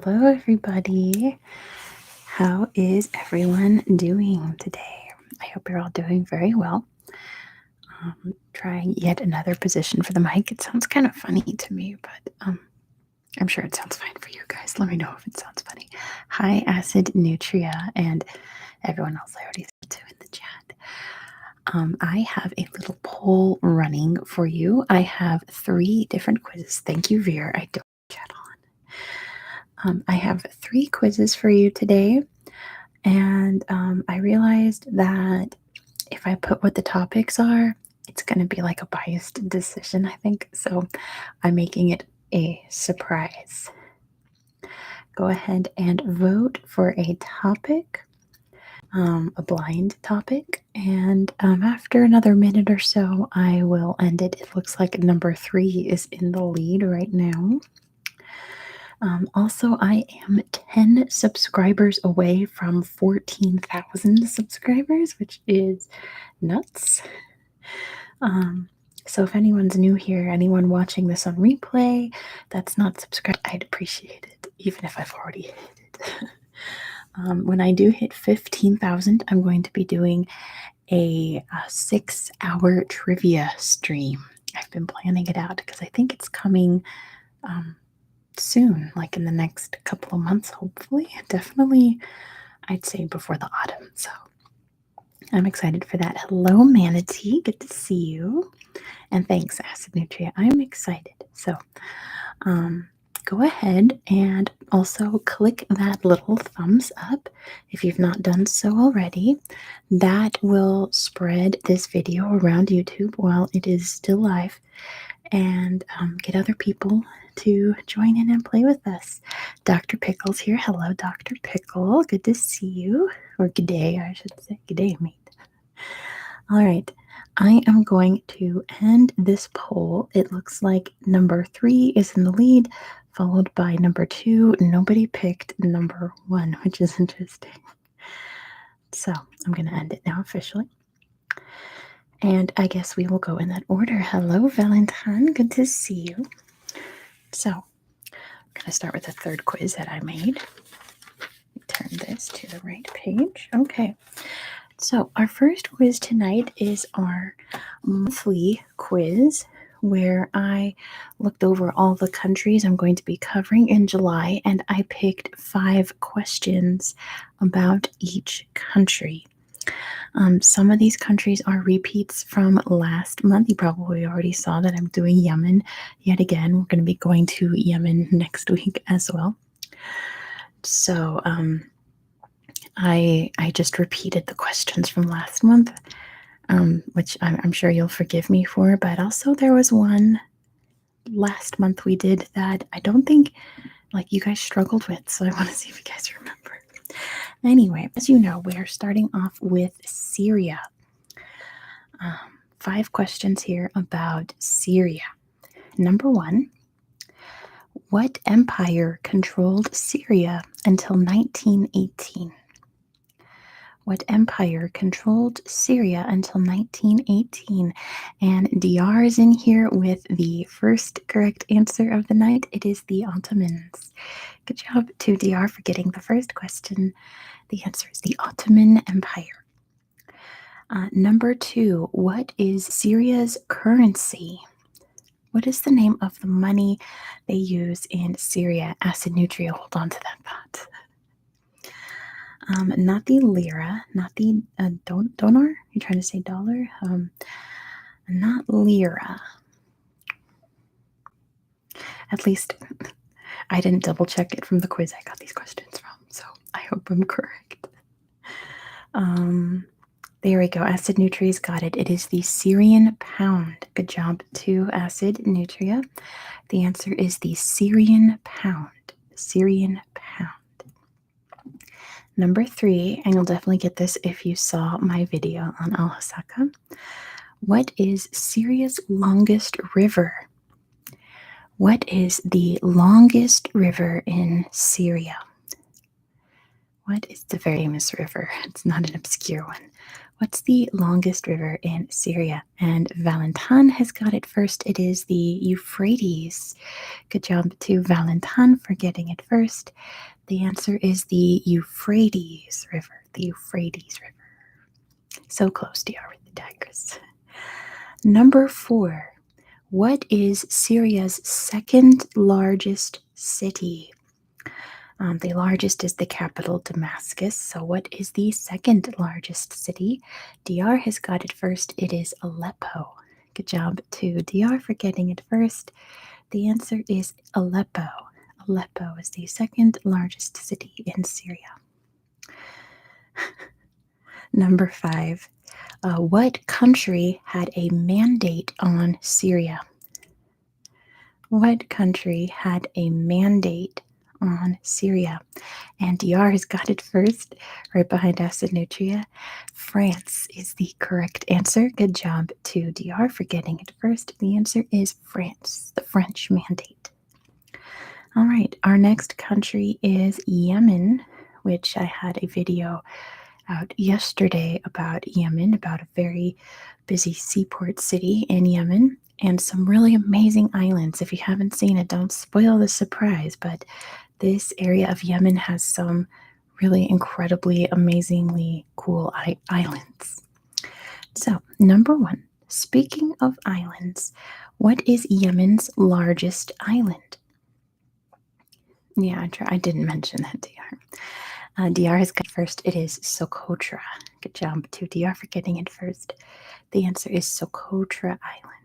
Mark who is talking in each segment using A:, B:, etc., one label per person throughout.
A: Hello, everybody. How is everyone doing today? I hope you're all doing very well. Trying yet another position for the mic. It sounds kind of funny to me, but I'm sure it sounds fine for you guys. Let me know if it sounds funny. Hi, Acid Nutria, and everyone else I already said to in the chat. I have a little poll running for you. I have 3 different quizzes. Thank you, Veer. I don't chat on. I have 3 quizzes for you today, and I realized that if I put what the topics are, it's going to be like a biased decision, I think. So I'm making it a surprise. Go ahead and vote for a topic, a blind topic, and after another minute or so, I will end it. It looks like number 3 is in the lead right now. Also, I am 10 subscribers away from 14,000 subscribers, which is nuts. So if anyone's new here, anyone watching this on replay that's not subscribed, I'd appreciate it, even if I've already hit it. When I do hit 15,000, I'm going to be doing a 6-hour trivia stream. I've been planning it out because I think it's coming soon, like in the next couple of months, hopefully. Definitely, I'd say before the autumn. So I'm excited for that. Hello, Manatee. Good to see you. And thanks, Acid Nutria. I'm excited. So go ahead and also click that little thumbs up if you've not done so already. That will spread this video around YouTube while it is still live and get other people to join in and play with us. Dr. Pickle's here. Hello, Dr. Pickle. Good to see you. Or good day, I should say. Good day, mate. All right. I am going to end this poll. It looks like number 3 is in the lead, followed by number 2. Nobody picked number 1, which is interesting. So I'm going to end it now officially. And I guess we will go in that order. Hello, Valentine. Good to see you. So I'm going to start with the 3rd quiz that I made. Turn this to the right page. Okay. So our first quiz tonight is our monthly quiz where I looked over all the countries I'm going to be covering in July, and I picked 5 questions about each country. Some of these countries are repeats from last month. You probably already saw that I'm doing Yemen yet again. We're going to be going to Yemen next week as well. So I just repeated the questions from last month, which I'm sure you'll forgive me for, but also there was one last month we did that I don't think you guys struggled with, so I want to see if you guys remember. Anyway, as you know, we are starting off with Syria. 5 questions here about Syria. Number 1, what empire controlled Syria until 1918? What empire controlled Syria until 1918? And DR is in here with the first correct answer of the night. It is the Ottomans. Good job to DR for getting the first question. The answer is the Ottoman Empire. Number 2, what is Syria's currency? What is the name of the money they use in Syria? Acid Nutria, hold on to that thought. Not the lira, not the donar. You're trying to say dollar? Not lira. At least I didn't double check it from the quiz I got these questions from, so I hope I'm correct. There we go. Acid Nutria's got it. It is the Syrian pound. Good job to Acid Nutria. The answer is the Syrian pound. Syrian pound. Number 3, and you'll definitely get this if you saw my video on Al-Hasaka. What is Syria's longest river? What is the longest river in Syria? What is the very famous river? It's not an obscure one. What's the longest river in Syria? And Valentin has got it first. It is the Euphrates. Good job to Valentin for getting it first. The answer is the Euphrates River. The Euphrates River. So close, DR, with the Tigris. Number 4. What is Syria's second largest city? The largest is the capital, Damascus. So, what is the second largest city? DR has got it first. It is Aleppo. Good job to DR for getting it first. The answer is Aleppo. Aleppo is the second largest city in Syria. Number 5. What country had a mandate on Syria? What country had a mandate on Syria? And DR has got it first, right behind Acid Nutria. France is the correct answer. Good job to DR for getting it first. The answer is France, the French mandate. All right, our next country is Yemen, which I had a video out yesterday about Yemen, about a very busy seaport city in Yemen and some really amazing islands. If you haven't seen it, don't spoil the surprise, but this area of Yemen has some really incredibly, amazingly cool islands. So, number 1, speaking of islands, what is Yemen's largest island? Yeah, I didn't mention that, DR. DR has got first. It is Socotra. Good job to DR for getting it first. The answer is Socotra Island.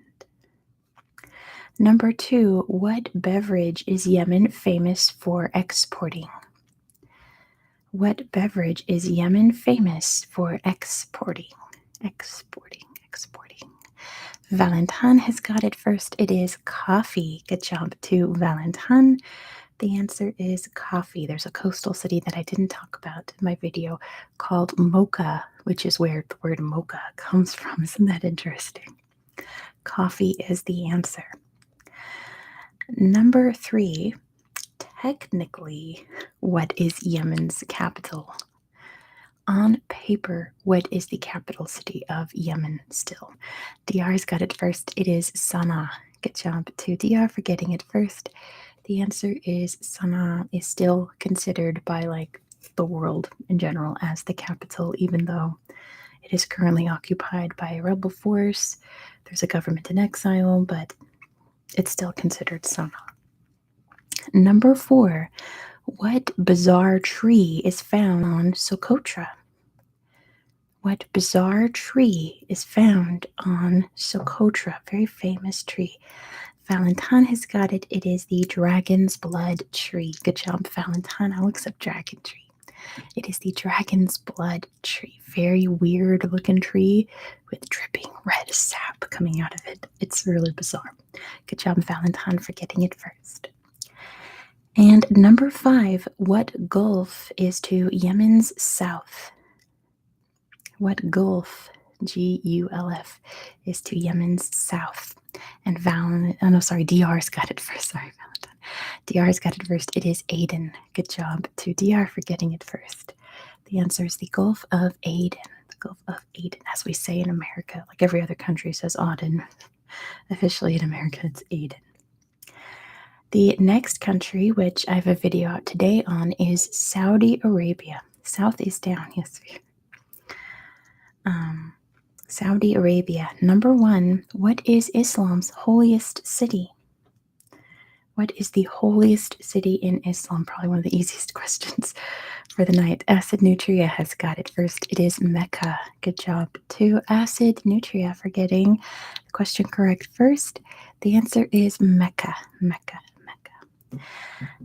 A: Number 2, what beverage is Yemen famous for exporting? What beverage is Yemen famous for exporting? Exporting. Valentin has got it first. It is coffee. Good job to Valentin. The answer is coffee. There's a coastal city that I didn't talk about in my video called Mocha, which is where the word mocha comes from. Isn't that interesting? Coffee is the answer. Number 3, technically, what is Yemen's capital? On paper, what is the capital city of Yemen still? DR's got it first. It is Sana'a. Good job to DR for getting it first. The answer is Sana'a is still considered by the world in general as the capital, even though it is currently occupied by a rebel force. There's a government in exile, but it's still considered Sana'a. Number 4, what bizarre tree is found on Socotra? What bizarre tree is found on Socotra? Very famous tree. Valentin has got it. It is the dragon's blood tree. Good job, Valentin. I'll accept dragon tree. It is the dragon's blood tree. Very weird looking tree with dripping red sap coming out of it. It's really bizarre. Good job, Valentin, for getting it first. And number 5, what gulf is to Yemen's south? What gulf, Gulf, is to Yemen's south? And DR's got it first. Sorry, Valentine. DR's got it first. It is Aden. Good job to DR for getting it first. The answer is the Gulf of Aden. The Gulf of Aden, as we say in America. Like every other country says Aden. Officially in America, it's Aden. The next country, which I have a video out today on, is Saudi Arabia. South is down, yes. Saudi Arabia. Number 1, what is Islam's holiest city? What is the holiest city in Islam? Probably one of the easiest questions for the night. Acid Nutria has got it first. It is Mecca. Good job to Acid Nutria for getting the question correct first. The answer is Mecca. Mecca.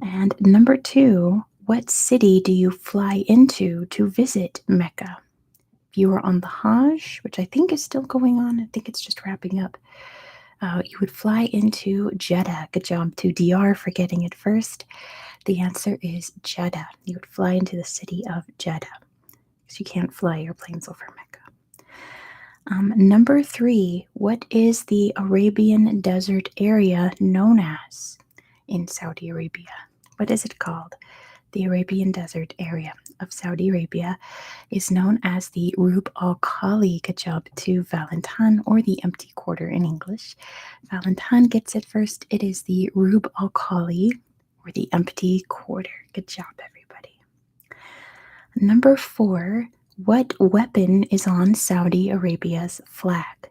A: And number 2, what city do you fly into to visit Mecca? If you are on the Hajj, which I think is still going on, I think it's just wrapping up, you would fly into Jeddah. Good job to DR for getting it first. The answer is Jeddah. You would fly into the city of Jeddah because you can't fly airplanes over Mecca. Number 3, what is the Arabian Desert area known as in Saudi Arabia? What is it called? The Arabian Desert area of Saudi Arabia is known as the Rub al Khali. Good job to Valentin, or the empty quarter in English. Valentin gets it first. It is the Rub al Khali, or the empty quarter. Good job, everybody. Number 4. What weapon is on Saudi Arabia's flag?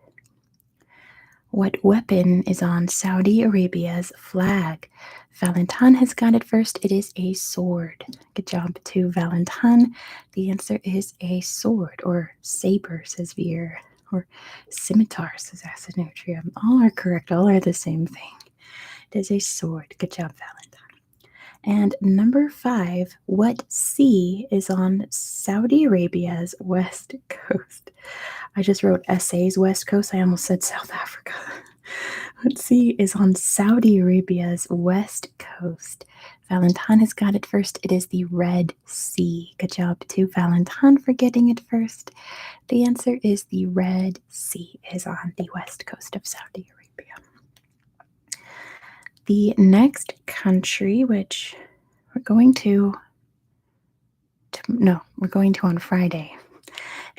A: What weapon is on Saudi Arabia's flag? Valentin has got it first. It is a sword. Good job to Valentin. The answer is a sword, or saber, says Veer, or scimitar, says Acid Nutrium. All are correct. All are the same thing. It is a sword. Good job, Valentin. And number 5, what sea is on Saudi Arabia's west coast? I just wrote essays west coast. I almost said South Africa. What sea is on Saudi Arabia's west coast? Valentin has got it first. It is the Red Sea. Good job to Valentin for getting it first. The answer is the Red Sea is on the west coast of Saudi Arabia. The next country, which we're going to on Friday,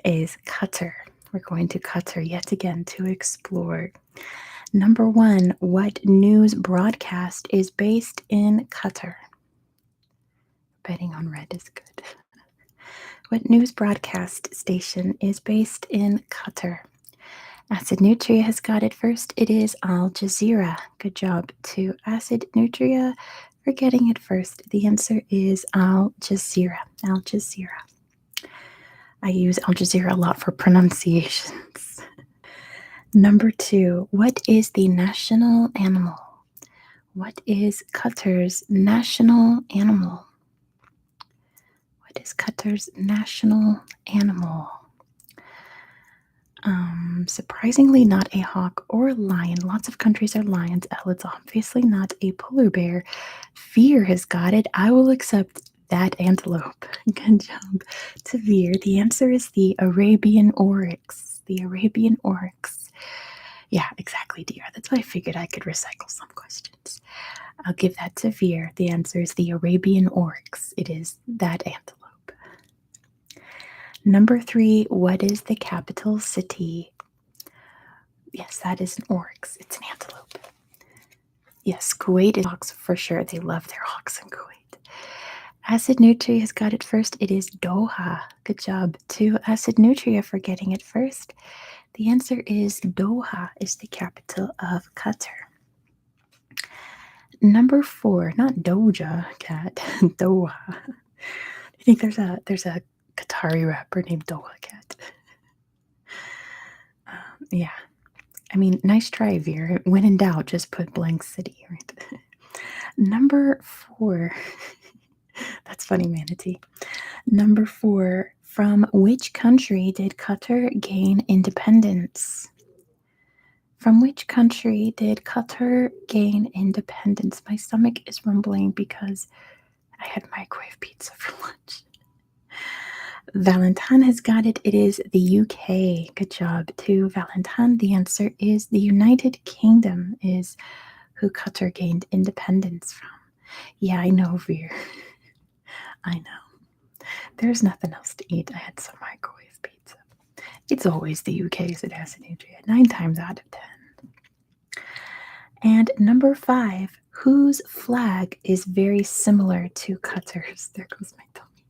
A: is Qatar. We're going to Qatar yet again to explore. Number 1, what news broadcast is based in Qatar? Betting on red is good. What news broadcast station is based in Qatar? Acid Nutria has got it first. It is Al Jazeera. Good job to Acid Nutria for getting it first. The answer is Al Jazeera. Al Jazeera. I use Al Jazeera a lot for pronunciations. Number 2, what is the national animal? What is Qatar's national animal? What is Qatar's national animal? Surprisingly not a hawk or lion. Lots of countries are lions. It's obviously not a polar bear. Veer has got it. I will accept that antelope. Good job to Veer. The answer is the Arabian oryx. The Arabian oryx. Yeah, exactly, dear. That's why I figured I could recycle some questions. I'll give that to Veer. The answer is the Arabian oryx. It is that antelope. Number 3, what is the capital city? Yes, that is an oryx. It's an antelope. Yes, Kuwait is hawks for sure. They love their hawks in Kuwait. Acid Nutria has got it first. It is Doha. Good job to Acid Nutria for getting it first. The answer is Doha is the capital of Qatar. Number 4, not Doja Cat, Doha. I think there's a Qatari rapper named Doha Cat. Yeah. I mean, nice try, Veer. When in doubt, just put blank city, right? Number 4. That's funny, Manatee. Number 4. From which country did Qatar gain independence? From which country did Qatar gain independence? My stomach is rumbling because I had microwave pizza for lunch. Valentin has got it. It is the UK. Good job to Valentin. The answer is the United Kingdom is who Qatar gained independence from. Yeah, I know, Veer. I know. There's nothing else to eat. I had some microwave pizza. It's always the UK's at Acid Nutria, 9 times out of 10. And number 5, whose flag is very similar to Qatar's? There goes my tummy.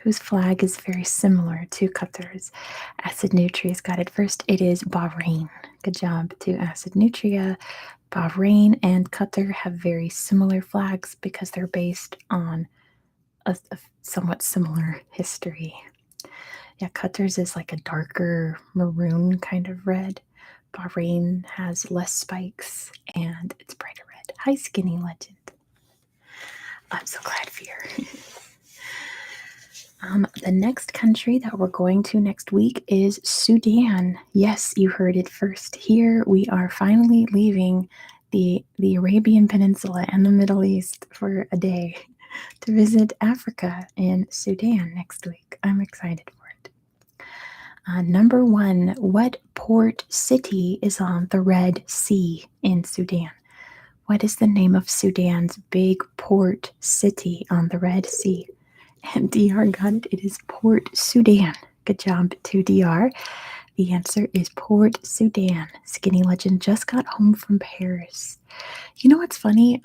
A: Whose flag is very similar to Qatar's? Acid Nutria's got it first. It is Bahrain. Good job to Acid Nutria. Bahrain and Qatar have very similar flags because they're based on a somewhat similar history. Yeah, Qatar's is like a darker maroon kind of red. Bahrain has less spikes and it's brighter red. Hi, Skinny Legend. I'm so glad for you. The next country that we're going to next week is Sudan. Yes, you heard it first. Here we are finally leaving the Arabian Peninsula and the Middle East for a day to visit Africa in Sudan next week. I'm excited for it. Number 1, what port city is on the Red Sea in Sudan? What is the name of Sudan's big port city on the Red Sea? And DR got it. It is Port Sudan. Good job to DR. The answer is Port Sudan. Skinny Legend just got home from Paris. You know what's funny?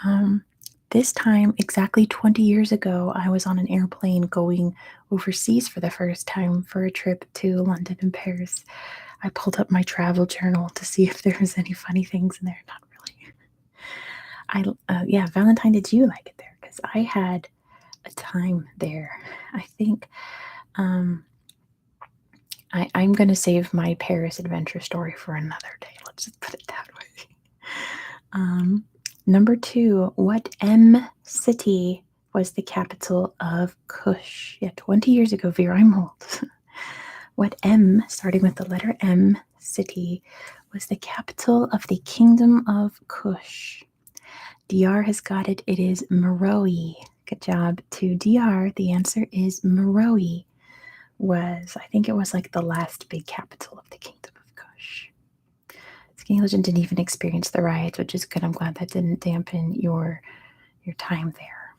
A: This time, exactly 20 years ago, I was on an airplane going overseas for the first time for a trip to London and Paris. I pulled up my travel journal to see if there was any funny things in there. Not really. Yeah, Valentine, did you like it there? Because I had a time there. I think I'm going to save my Paris adventure story for another day. Let's just put it that way. Number 2, what M city was the capital of Kush? Yeah, 20 years ago, Vera, I'm old. What M, starting with the letter M, city was the capital of the Kingdom of Kush? DR has got it. It is Meroe. Good job to DR. The answer is Meroe. I think it was like the last big capital of the Kingdom of Kush. Skinny Legend didn't even experience the riots, which is good. I'm glad that didn't dampen your time there.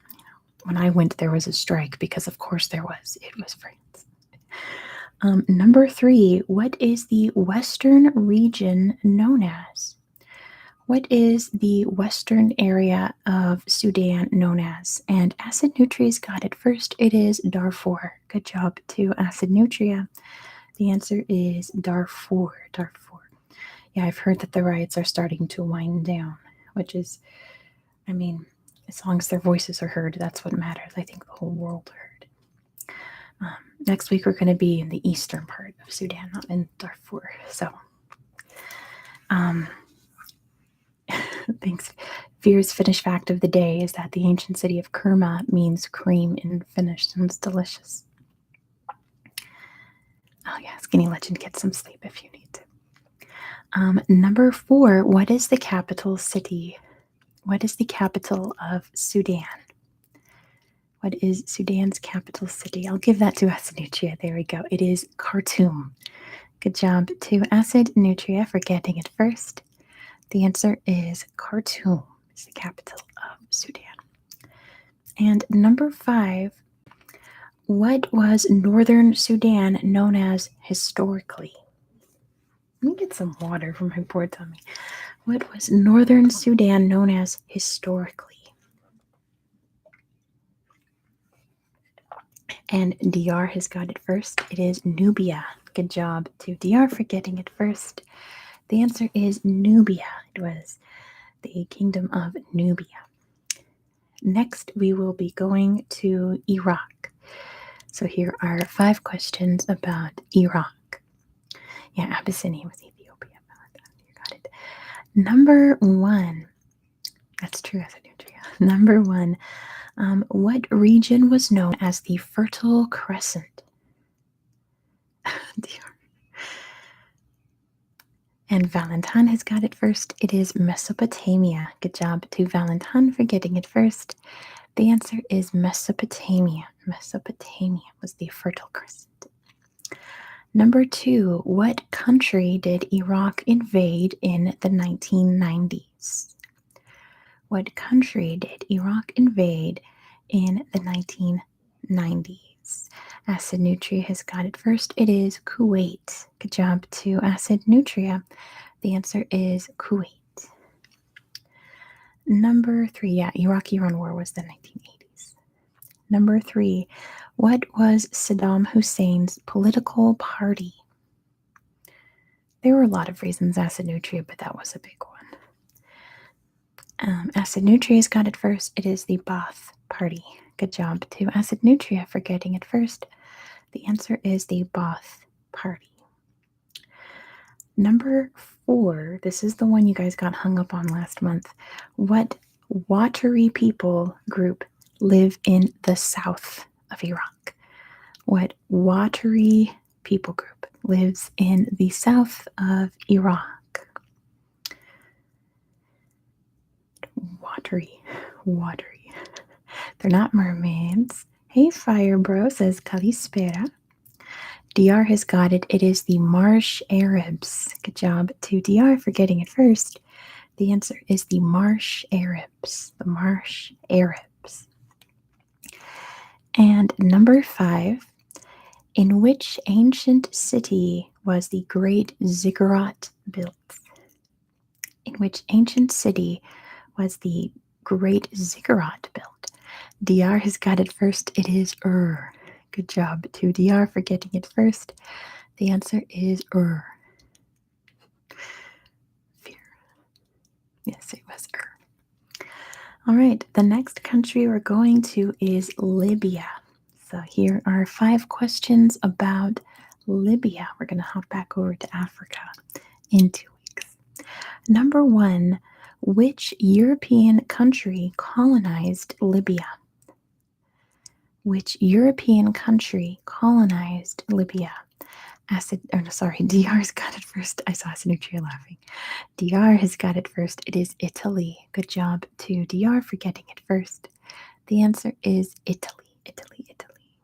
A: When I went, there was a strike because, of course, there was. It was France. Number 3, what is the western region known as? What is the western area of Sudan known as? And Acid Nutria's got it first. It is Darfur. Good job to Acid Nutria. The answer is Darfur. Yeah, I've heard that the riots are starting to wind down, which is, I mean, as long as their voices are heard, that's what matters. I think the whole world heard. Next week, we're going to be in the eastern part of Sudan, not in Darfur. So, thanks. Veer's Finnish fact of the day is that the ancient city of Kerma means cream in Finnish. Sounds delicious. Oh, yeah, Skinny Legend, get some sleep if you need to. Number 4, what is the capital city? What is the capital of Sudan? What is Sudan's capital city? I'll give that to Acid Nutria. There we go. It is Khartoum. Good job to Acid Nutria for getting it first. The answer is Khartoum. It's the capital of Sudan. And number 5, what was northern Sudan known as historically? Let me get some water from my poor tummy. What was northern Sudan known as historically? And DR has got it first. It is Nubia. Good job to DR for getting it first. The answer is Nubia. It was the kingdom of Nubia. Next, we will be going to Iraq. So here are 5 questions about Iraq. Yeah, Abyssinia was Ethiopia. You got it. Number 1. That's true, as a nutria. Number 1. What region was known as the Fertile Crescent? And Valentine has got it first. It is Mesopotamia. Good job to Valentine for getting it first. The answer is Mesopotamia. Mesopotamia was the Fertile Crescent. Number 2, what country did Iraq invade in the 1990s? What country did Iraq invade in the 1990s? Acid Nutria has got it first. It is Kuwait. Good job to Acid Nutria. The answer is Kuwait. Number 3, yeah, Iraq-Iran War was the 1980s. Number 3, what was Saddam Hussein's political party? There were a lot of reasons, Acid Nutria, but that was a big one. Acid Nutria's got it first. It is the Ba'ath Party. Good job to Acid Nutria for getting it first. The answer is the Ba'ath Party. Number 4, this is the one you guys got hung up on last month. What Wateri people group live in the south of Iraq? What Wateri people group lives in the south of Iraq? Watery. They're not mermaids. Hey, Fire Bro, says Kalispera. DR has got it. It is the Marsh Arabs. Good job to DR for getting it first. The answer is the Marsh Arabs. The Marsh Arabs. And number 5, in which ancient city was the Great Ziggurat built? In which ancient city was the Great Ziggurat built? DR has got it first. It is Ur. Good job to DR for getting it first. The answer is Ur. Fear. Yes, it was Ur. All right, the next country we're going to is Libya. So here are 5 questions about Libya. We're going to hop back over to Africa in 2 weeks. Number 1, which European country colonized Libya? Which European country colonized Libya? DR has got it first. I saw Sinutria laughing. DR has got it first. It is Italy. Good job to DR for getting it first. The answer is Italy. Italy, Italy.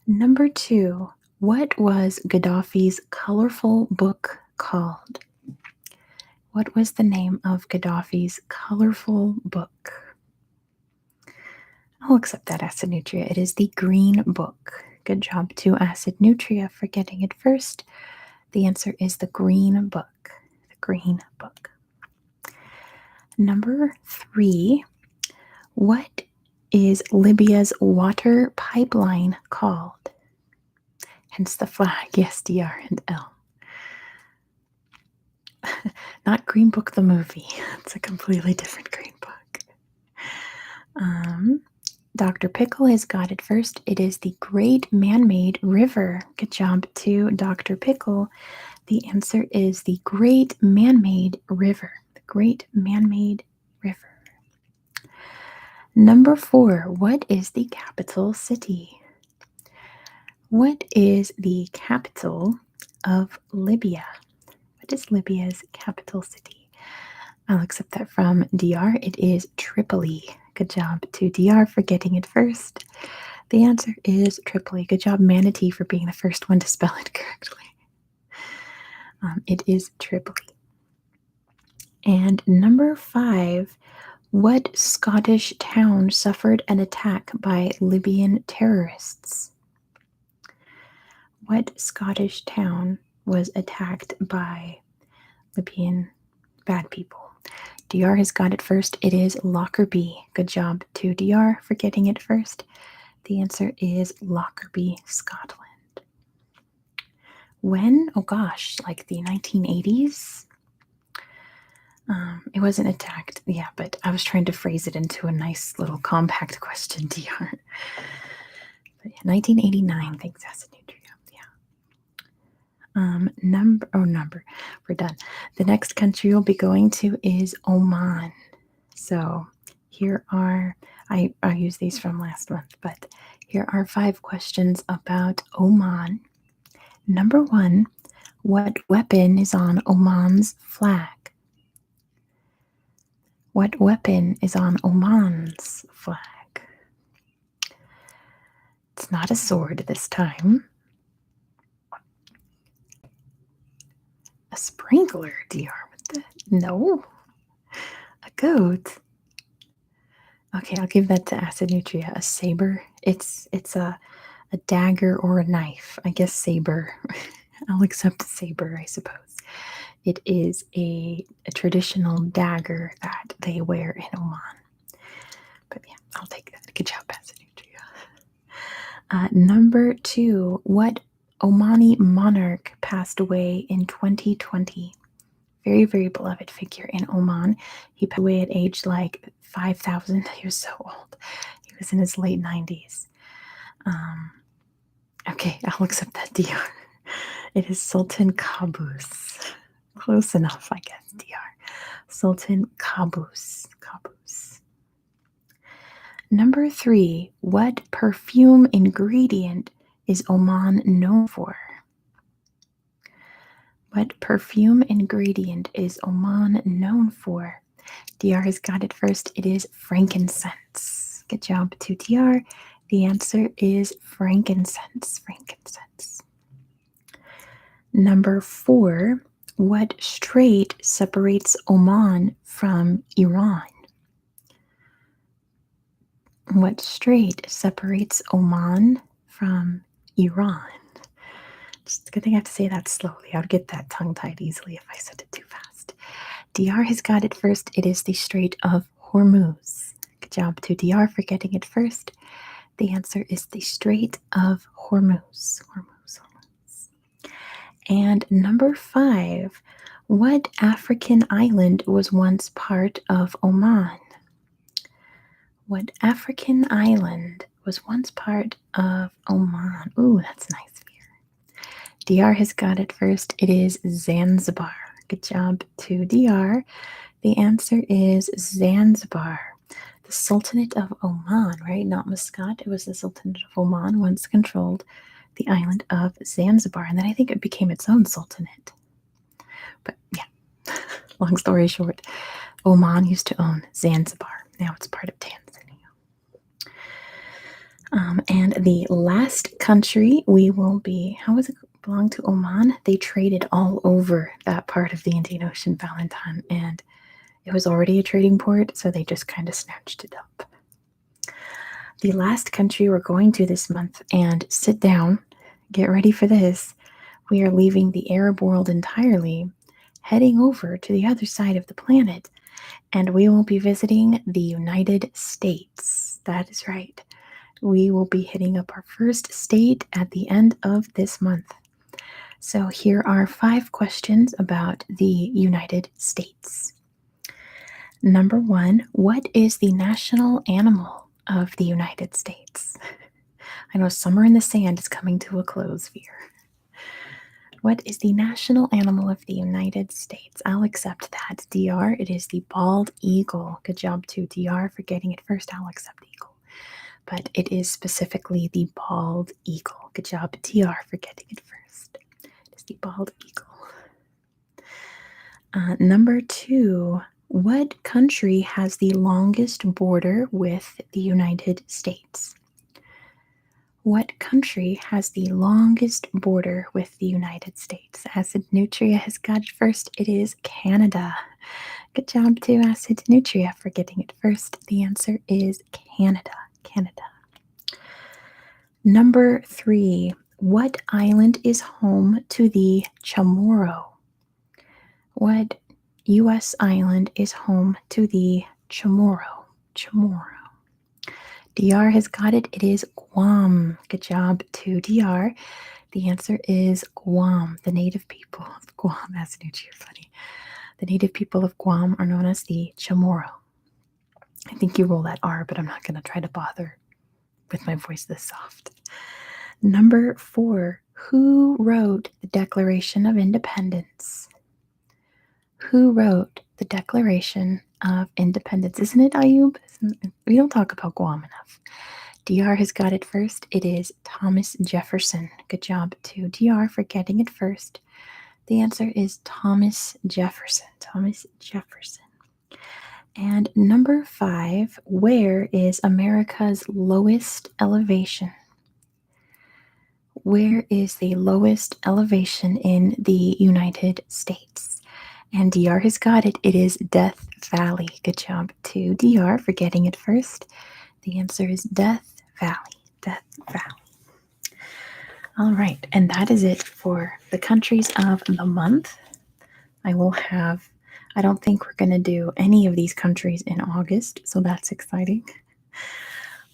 A: Number 2, what was Gaddafi's colorful book called? What was the name of Gaddafi's colorful book? I'll accept that, Acid Nutria. It is the Green Book. Good job to Acid Nutria for getting it first. The answer is the Green Book. The Green Book. Number 3, what is Libya's water pipeline called? Hence the flag. Yes, DR and L. Not Green Book the movie. It's a completely different Green Book. Dr. Pickle has got it first. It is the Great Man-Made River. Good job to Dr. Pickle. The answer is the Great Man-Made River. The Great Man-Made River. Number 4, what is the capital city? What is the capital of Libya? What is Libya's capital city? I'll accept that from DR. It is Tripoli. Good job to DR for getting it first. The answer is Tripoli. Good job, Manatee, for being the first one to spell it correctly. It is Tripoli. And number 5, what Scottish town suffered an attack by Libyan terrorists? What Scottish town was attacked by Libyan bad people? DR has got it first. It is Lockerbie. Good job to DR for getting it first. The answer is Lockerbie, Scotland. When? Oh gosh, like the 1980s? It wasn't attacked. Yeah, but I was trying to phrase it into a nice little compact question, DR. But yeah, 1989. Thanks, Acid Nutria. Number. We're done. The next country we'll be going to is Oman. So here are, I use these from last month, but here are 5 questions about Oman. Number 1, what weapon is on Oman's flag? What weapon is on Oman's flag? It's not a sword this time. A sprinkler, DR. No. A goat. Okay, I'll give that to Acid Nutria. A saber. It's a dagger or a knife. I guess saber. I'll accept saber, I suppose. It is a traditional dagger that they wear in Oman. But yeah, I'll take that. Good job, Acid Nutria. Number 2, what Omani monarch passed away in 2020? Very, very beloved figure in Oman. He passed away at age like 5,000. He was so old. He was in his late 90s. Okay, I'll accept that, DR. It is Sultan Qaboos. Close enough, I guess, DR. Sultan Qaboos. Qaboos. Number 3, what perfume ingredient is Oman known for? What perfume ingredient is Oman known for? DR has got it first. It is frankincense. Good job to DR. The answer is frankincense. Frankincense. Number 4, What strait separates Oman from Iran? What strait separates Oman from Iran? Just a good thing I have to say that slowly. I would get that tongue-tied easily if I said it too fast. DR has got it first. It is the Strait of Hormuz. Good job to DR for getting it first. The answer is the Strait of Hormuz. Hormuz. And number 5, what African island was once part of Oman? What African island was once part of Oman? Ooh, that's nice. DR has got it first. It is Zanzibar. Good job to DR. The answer is Zanzibar. The Sultanate of Oman, right? Not Muscat. It was the Sultanate of Oman once controlled the island of Zanzibar. And then I think it became its own sultanate. But yeah, long story short, Oman used to own Zanzibar. Now it's part of Tanzania. And the last country we will be, how was it belong to Oman? They traded all over that part of the Indian Ocean, Valentine, and it was already a trading port, so they just kind of snatched it up. The last country we're going to this month, and sit down, get ready for this, we are leaving the Arab world entirely, heading over to the other side of the planet, and we will be visiting the United States. That is right. We will be hitting up our first state at the end of this month. So here are 5 questions about the United States. Number 1, what is the national animal of the United States? I know summer in the sand is coming to a close here. What is the national animal of the United States? I'll accept that. DR, it is the bald eagle. Good job to DR for getting it first. I'll accept eagle. But it is specifically the bald eagle. Good job, DR, for getting it first. It is the bald eagle. Number 2, what country has the longest border with the United States? What country has the longest border with the United States? Acid Nutria has got it first. It is Canada. Good job to Acid Nutria for getting it first. The answer is Canada. Canada. Number 3, what island is home to the Chamorro? What U.S. island is home to the Chamorro? Chamorro. DR has got it. It is Guam. Good job to DR. The answer is Guam. The native people of Guam. That's you're funny. The native people of Guam are known as the Chamorro. I think you roll that R, but I'm not going to try to bother with my voice this soft. Number 4, who wrote the Declaration of Independence? Who wrote the Declaration of Independence? Isn't it Ayub? We don't talk about Guam enough. DR has got it first. It is Thomas Jefferson. Good job to DR for getting it first. The answer is Thomas Jefferson. Thomas Jefferson. And number 5, where is America's lowest elevation? Where is the lowest elevation in the United States? And DR has got it. It is Death Valley. Good job to DR for getting it first. The answer is Death Valley. Death Valley. All right. And that is it for the countries of the month. I don't think we're going to do any of these countries in August, so that's exciting.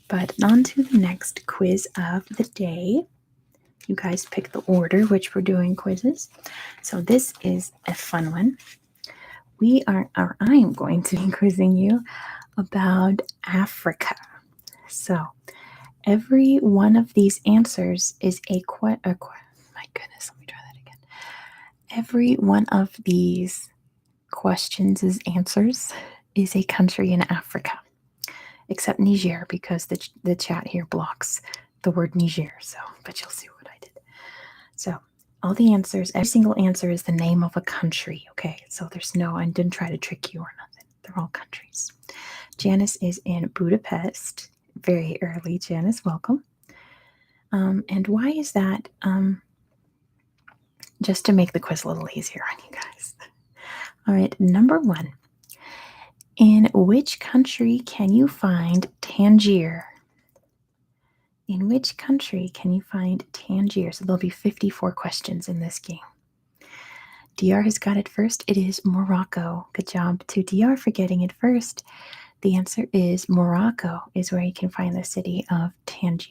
A: But on to the next quiz of the day. You guys pick the order which we're doing quizzes. So this is a fun one. I am going to be quizzing you about Africa. So every one of these answers is my goodness, let me try that again. Every one of these questions' answers is a country in Africa, except Niger, because the chat here blocks the word Niger. But you'll see what I did. So all the answers, every single answer is the name of a country. Okay, so I didn't try to trick you or nothing. They're all countries. Janice is in Budapest. Very early, Janice. Welcome. And why is that? just to make the quiz a little easier on you guys. All right, number 1. In which country can you find Tangier? In which country can you find Tangier? So there'll be 54 questions in this game. DR has got it first. It is Morocco. Good job to DR for getting it first. The answer is Morocco is where you can find the city of Tangier.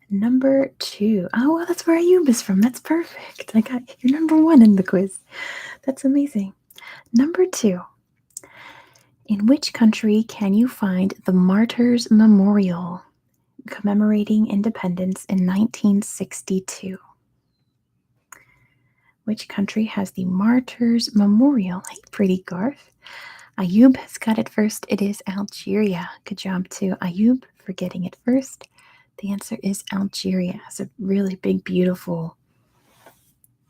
A: Number 2. Oh, well, that's where Ayub is from. That's perfect. I got your number 1 in the quiz. That's amazing. Number 2. In which country can you find the Martyrs Memorial commemorating independence in 1962? Which country has the Martyrs Memorial? Hey, pretty Garth. Ayub has got it first. It is Algeria. Good job to Ayub for getting it first. The answer is Algeria. It's a really big, beautiful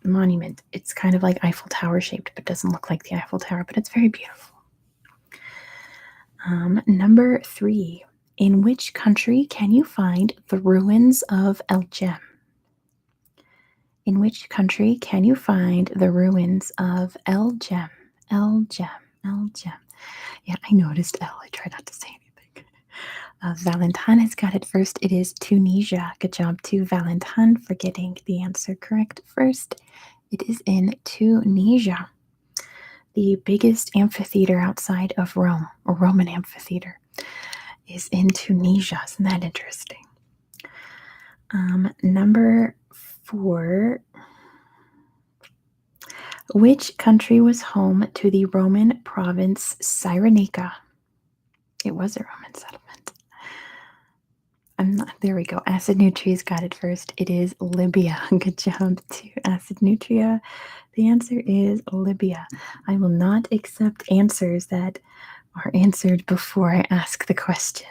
A: monument. It's kind of like Eiffel Tower shaped, but doesn't look like the Eiffel Tower, but it's very beautiful. Number 3. In which country can you find the ruins of El Jem? In which country can you find the ruins of El Jem? El Jem, El Jem. Yeah, I noticed L. I try not to say anything. Valentin has got it first. It is Tunisia. Good job to Valentin for getting the answer correct first. It is in Tunisia. The biggest amphitheater outside of Rome, a Roman amphitheater, is in Tunisia. Isn't that interesting? Number 4. Which country was home to the Roman province Cyrenaica? It was a Roman settlement. There we go. Acid Nutria's got it first. It is Libya. Good job to Acid Nutria. The answer is Libya. I will not accept answers that are answered before I ask the question.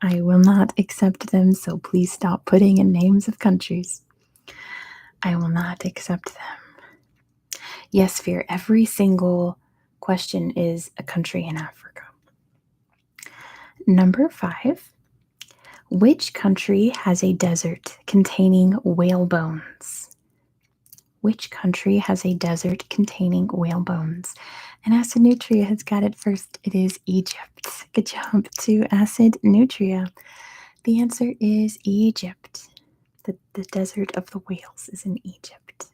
A: I will not accept them, so please stop putting in names of countries. I will not accept them. Yes, Fear, every single question is a country in Africa. Number 5. Which country has a desert containing whale bones? Which country has a desert containing whale bones? And Acid Nutria has got it first. It is Egypt. Good job to Acid Nutria. The answer is Egypt. The desert of the whales is in Egypt.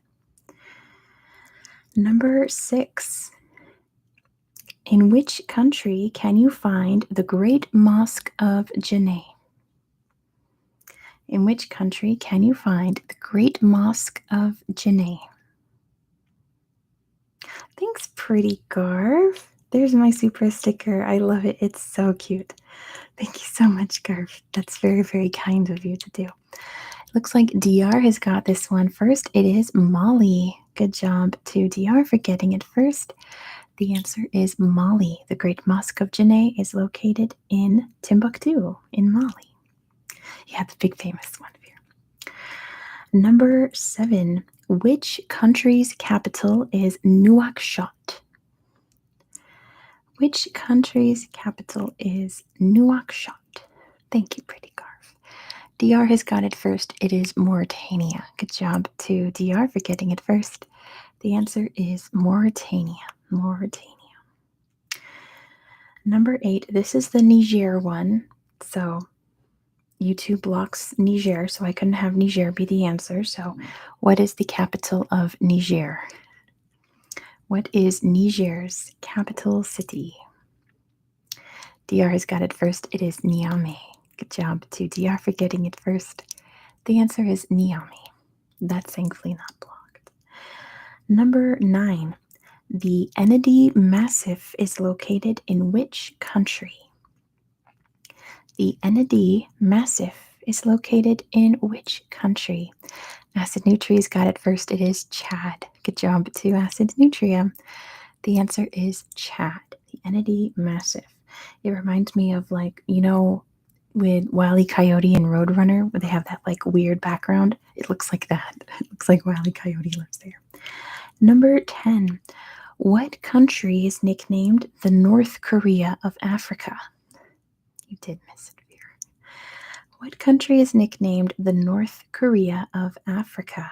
A: Number 6. In which country can you find the Great Mosque of Janneh? In which country can you find the Great Mosque of Janneh? Thanks, pretty Garv. There's my super sticker. I love it. It's so cute. Thank you so much, Garv. That's very, very kind of you to do. Looks like DR has got this one first. It is Mali. Good job to DR for getting it first. The answer is Mali. The Great Mosque of Janneh is located in Timbuktu, in Mali. Yeah, the big famous one here. Number 7. Which country's capital is Nouakchott? Which country's capital is Nouakchott? Thank you, pretty Garv. DR has got it first. It is Mauritania. Good job to DR for getting it first. The answer is Mauritania. Mauritania. Number 8. This is the Niger one. So YouTube blocks Niger, so I couldn't have Niger be the answer. So what is the capital of Niger? What is Niger's capital city? DR has got it first. It is Niamey. Good job to DR for getting it first. The answer is Niamey. That's thankfully not blocked. Number 9. The Enedi Massif is located in which country? The Enedi Massif is located in which country? Acid Nutria's got it first. It is Chad. Good job to Acid Nutria. The answer is Chad, the Enedi Massif. It reminds me of, like, you know, with Wile E. Coyote and Roadrunner, where they have that like weird background. It looks like that. It looks like Wile E. Coyote lives there. Number 10. What country is nicknamed the North Korea of Africa? You did miss it, Veer. What country is nicknamed the North Korea of Africa?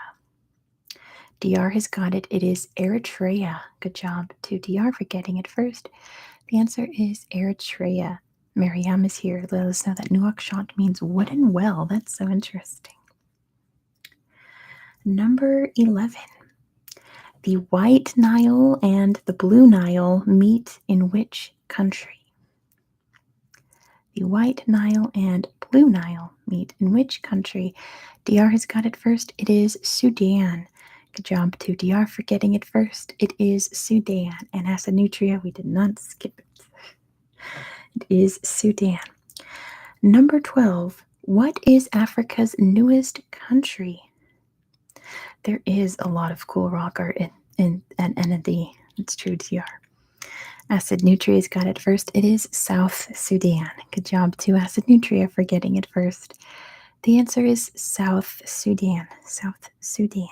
A: DR has got it. It is Eritrea. Good job to DR for getting it first. The answer is Eritrea. Mariam is here. Let us know that Nouakchott means wooden well. That's so interesting. Number 11. The White Nile and the Blue Nile meet in which country? The White Nile and Blue Nile meet in which country? DR has got it first. It is Sudan. Good job to DR for getting it first. It is Sudan. And as a nutria, we did not skip it. It is Sudan. Number 12. What is Africa's newest country? There is a lot of cool rock art in NND. It's true, DR. Acid Nutria's got it first. It is South Sudan. Good job to Acid Nutria for getting it first. The answer is South Sudan. South Sudan.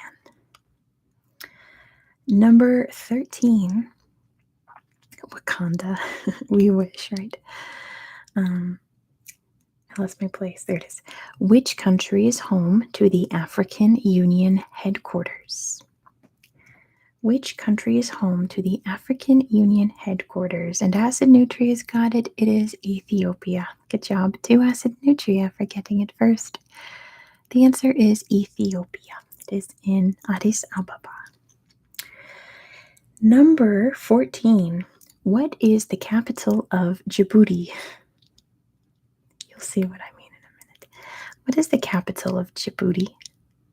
A: Number 13. Wakanda. We wish, right? I lost my place. There it is. Which country is home to the African Union headquarters? Which country is home to the African Union headquarters? And Acid Nutria's got it. It is Ethiopia. Good job to Acid Nutria for getting it first. The answer is Ethiopia. It is in Addis Ababa. Number 14. What is the capital of Djibouti? You'll see what I mean in a minute. What is the capital of Djibouti?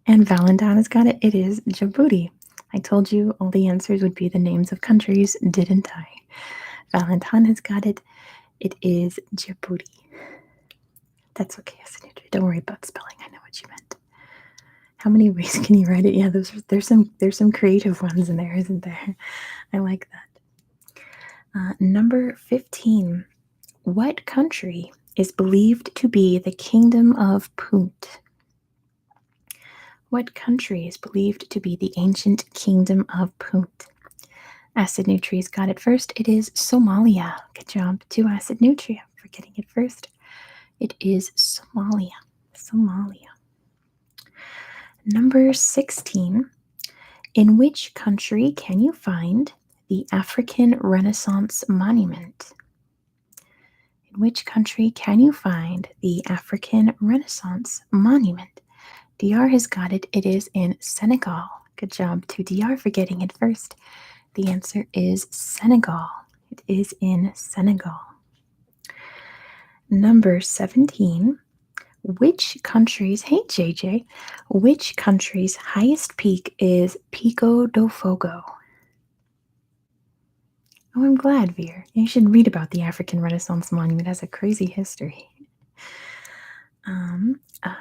A: And Valentine has got it. It is Djibouti. I told you all the answers would be the names of countries, didn't I? Valentine has got it. It is Djibouti. That's okay, Asinudri. Don't worry about spelling. I know what you meant. How many ways can you write it? Yeah, there's some creative ones in there, isn't there? I like that. Number 15. What country is believed to be the Kingdom of Punt? What country is believed to be the ancient Kingdom of Punt? Acid Nutria's got it first. It is Somalia. Good job to Acid Nutria for getting it first. It is Somalia. Somalia. Number 16. In which country can you find the African Renaissance Monument? In which country can you find the African Renaissance Monument? DR has got it. It is in Senegal. Good job to DR for getting it first. The answer is Senegal. It is in Senegal. Number 17. Which country's, hey JJ, which country's highest peak is Pico do Fogo? Oh, I'm glad, Veer. You should read about the African Renaissance Monument. It has a crazy history.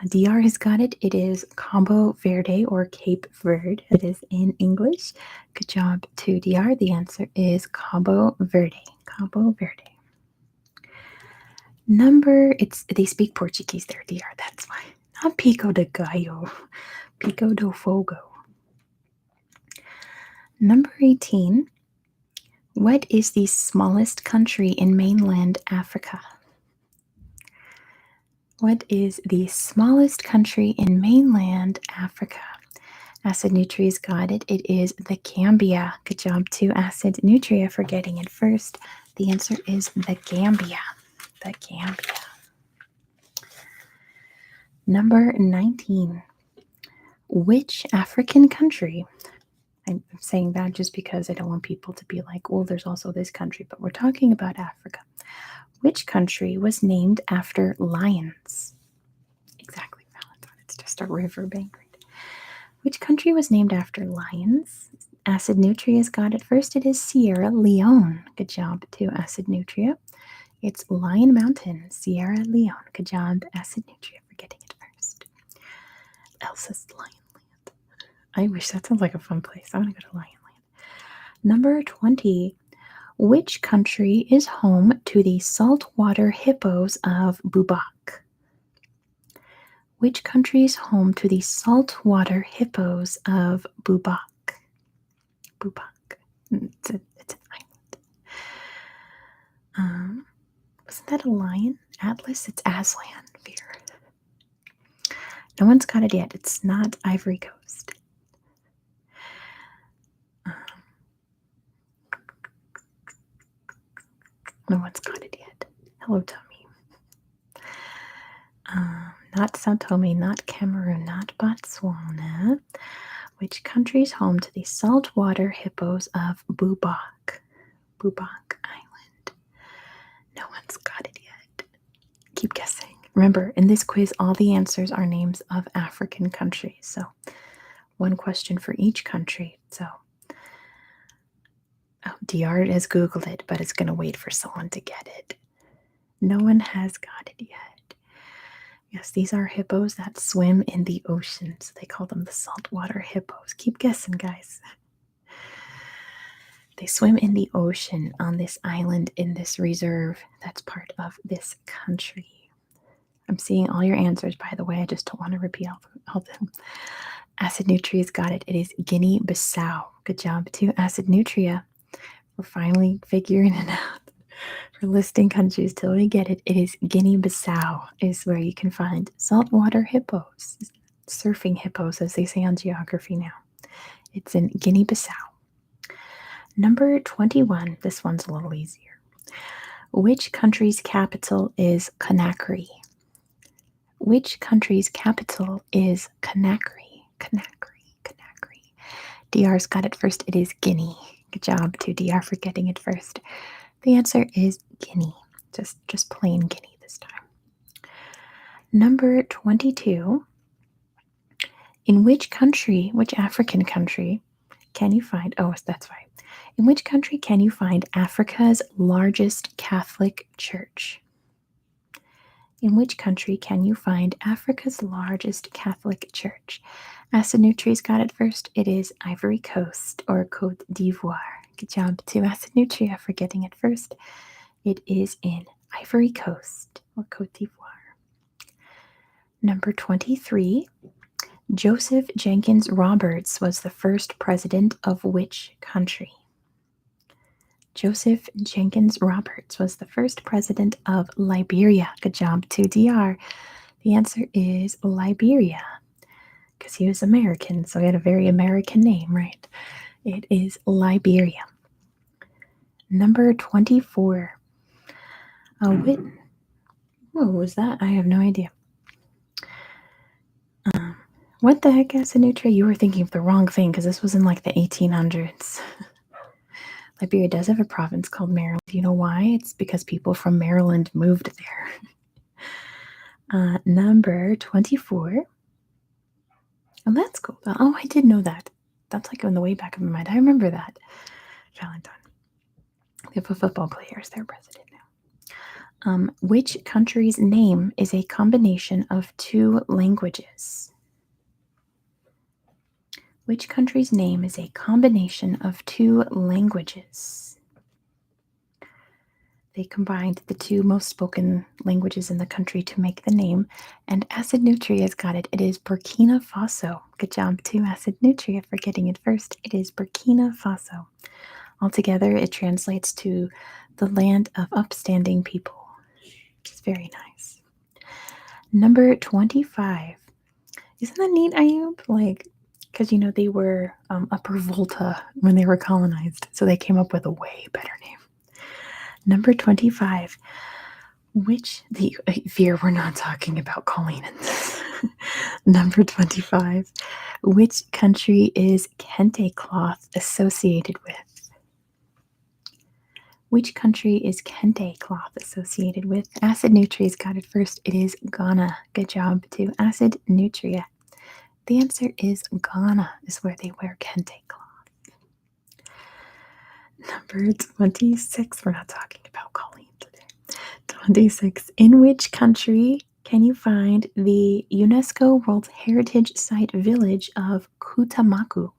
A: DR has got it. It is Cabo Verde or Cape Verde. It is in English. Good job to DR. The answer is Cabo Verde. Cabo Verde. They speak Portuguese there, DR. That's why. Not Pico de Gallo. Pico do Fogo. Number 18. What is the smallest country in mainland Africa? What is the smallest country in mainland Africa? Acid Nutria's got it. It is the Gambia. Good job to Acid Nutria for getting it first. The answer is the Gambia. The Gambia. Number 19. Which African country? I'm saying that just because I don't want people to be like, well, there's also this country, but we're talking about Africa. Which country was named after lions? Exactly, Valentine. It's just a river bank. Right? Which country was named after lions? Acid Nutria's got it first. It is Sierra Leone. Good job to Acid Nutria. It's Lion Mountain, Sierra Leone. Good job, Acid Nutria, for getting it first. Elsa's Lion Land. I wish that sounds like a fun place. I want to go to Lion Land. Number 20. Which country is home to the saltwater hippos of Bubak? Which country is home to the saltwater hippos of Bubak? Bubak. It's an island. Wasn't that a lion? Atlas? It's Aslan. Fear. No one's got it yet. It's not Ivory Coast. No one's got it yet. Hello, Tommy. Not Sao Tome, not Cameroon, not Botswana. Which country is home to the saltwater hippos of Bubak? Bubak Island. No one's got it yet. Keep guessing. Remember, in this quiz, all the answers are names of African countries. So, one question for each country. So, DR has Googled it, but it's going to wait for someone to get it. No one has got it yet. Yes, these are hippos that swim in the ocean. So they call them the saltwater hippos. Keep guessing, guys. They swim in the ocean on this island in this reserve that's part of this country. I'm seeing all your answers, by the way. I just don't want to repeat all of them. Acid Nutria's got it. It is Guinea-Bissau. Good job to Acid Nutria. We're finally figuring it out. For listing countries till we get it, it is Guinea-Bissau is where you can find saltwater hippos. Surfing hippos, as they say on geography now. It's in Guinea-Bissau. Number 21. This one's a little easier. Which country's capital is Conakry? Which country's capital is Conakry? Conakry. DR's got it first. It is Guinea. Good job to DR for getting it first. The answer is Guinea. Just plain Guinea this time. Number 22. In which country, which African country can you find, that's right. In which country can you find Africa's largest Catholic church? In which country can you find Africa's largest Catholic church? Acid Nutri's got it first. It is Ivory Coast or Côte d'Ivoire. Good job to Acid Nutria for getting it first. It is in Ivory Coast or Côte d'Ivoire. Number 23. Joseph Jenkins Roberts was the first president of which country? Joseph Jenkins Roberts was the first president of Liberia. Good job to DR. The answer is Liberia, because he was American, so he had a very American name, right? It is Liberia. Number 24. What was that? I have no idea. What the heck, Acid Nutria? You were thinking of the wrong thing, because this was in like the 1800s. Liberia does have a province called Maryland. Do you know why? It's because people from Maryland moved there. Number 24. Oh, that's cool. Oh, I did know that. That's like in the way back of my mind. I remember that. Valentine. They have a football player as their president now. Which country's name is a combination of two languages? Which country's name is a combination of two languages? They combined the two most spoken languages in the country to make the name, and Acid Nutria's got it. It is Burkina Faso. Good job to Acid Nutria for getting it first. It is Burkina Faso. Altogether, it translates to the land of upstanding people, which is very nice. Number 25. Isn't that neat, Ayub? Because, they were Upper Volta when they were colonized, so they came up with a way better name. Number 25. Fear, we're not talking about Colleen in this. Number 25. Which country is kente cloth associated with? Which country is kente cloth associated with? Acid Nutria's got it first. It is Ghana. Good job to Acid Nutria. The answer is Ghana is where they wear kente cloth. Number 26. We're not talking about Colleen today. 26. In which country can you find the UNESCO World Heritage Site village of Kutamaku?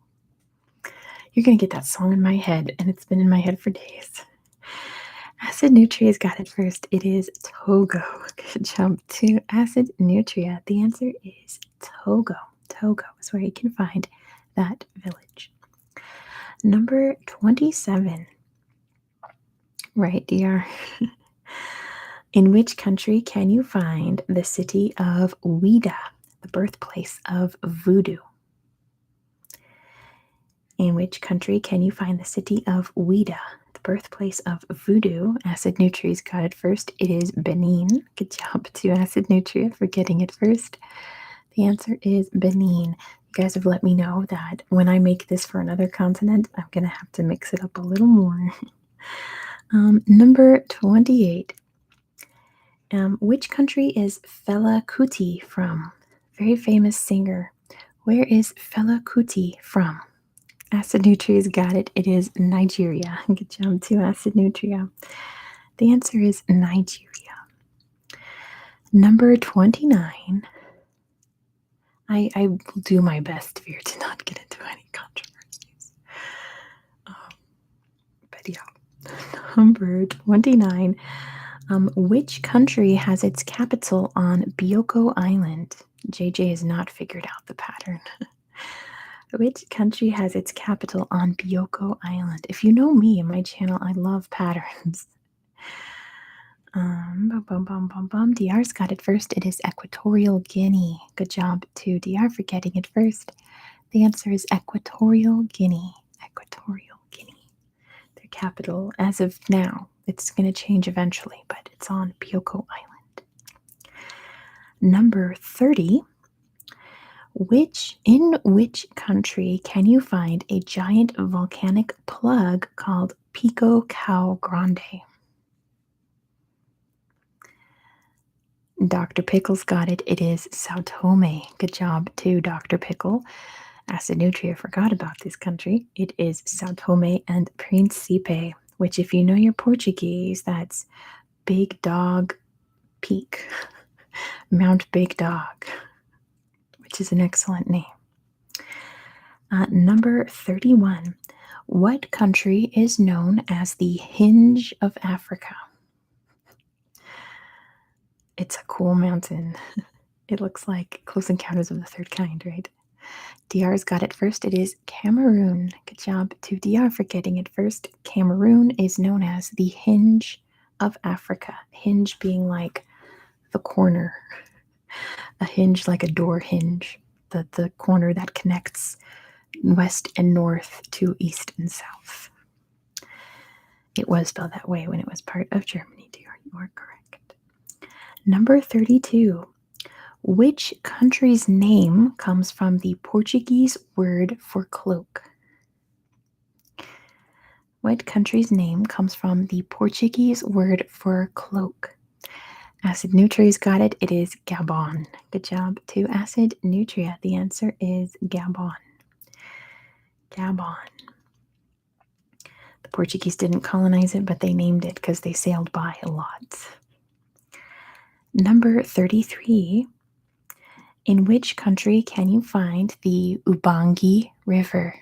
A: You're going to get that song in my head, and it's been in my head for days. Acid Nutria's got it first. It is Togo. Good job to Acid Nutria. The answer is Togo. Togo is where you can find that village. Number 27. Right, DR. In which country can you find the city of Ouida, the birthplace of voodoo? In which country can you find the city of Ouida, the birthplace of voodoo. Acid Nutria's got it first. It is Benin. Good job to Acid Nutria for getting it first. The answer is Benin. You guys have let me know that when I make this for another continent, I'm going to have to mix it up a little more. Number 28. Which country is Fela Kuti from? Very famous singer. Where is Fela Kuti from? Acid Nutria's got it. It is Nigeria. Good job to Acid Nutria. The answer is Nigeria. Number 29. I will do my best here to not get into any controversies. But yeah. Number 29. Which country has its capital on Bioko Island? JJ has not figured out the pattern. Which country has its capital on Bioko Island? If you know me and my channel, I love patterns. DR's got it first. It is Equatorial Guinea. Good job to DR for getting it first. The answer is Equatorial Guinea. Equatorial Guinea. Their capital, as of now, it's going to change eventually, but it's on Bioko Island. Number 30. In which country can you find a giant volcanic plug called Pico Cao Grande? Dr. Pickle's got it. It is Sao Tome. Good job to Dr. Pickle. Acid Nutria forgot about this country. It is Sao Tome and Principe, which if you know your Portuguese, that's Big Dog Peak. Mount Big Dog, which is an excellent name. Number 31. What country is known as the Hinge of Africa? It's a cool mountain. It looks like Close Encounters of the Third Kind, right? DR's got it first. It is Cameroon. Good job to DR for getting it first. Cameroon is known as the Hinge of Africa. Hinge being like the corner. A hinge like a door hinge. The corner that connects west and north to east and south. It was spelled that way when it was part of Germany, DR. You are correct. Number 32. Which country's name comes from the Portuguese word for cloak? What country's name comes from the Portuguese word for cloak? Acid Nutria's got it. It is Gabon. Good job to Acid Nutria. The answer is Gabon. Gabon. The Portuguese didn't colonize it, but they named it because they sailed by a lot. Number 33. In which country can you find the Ubangi River?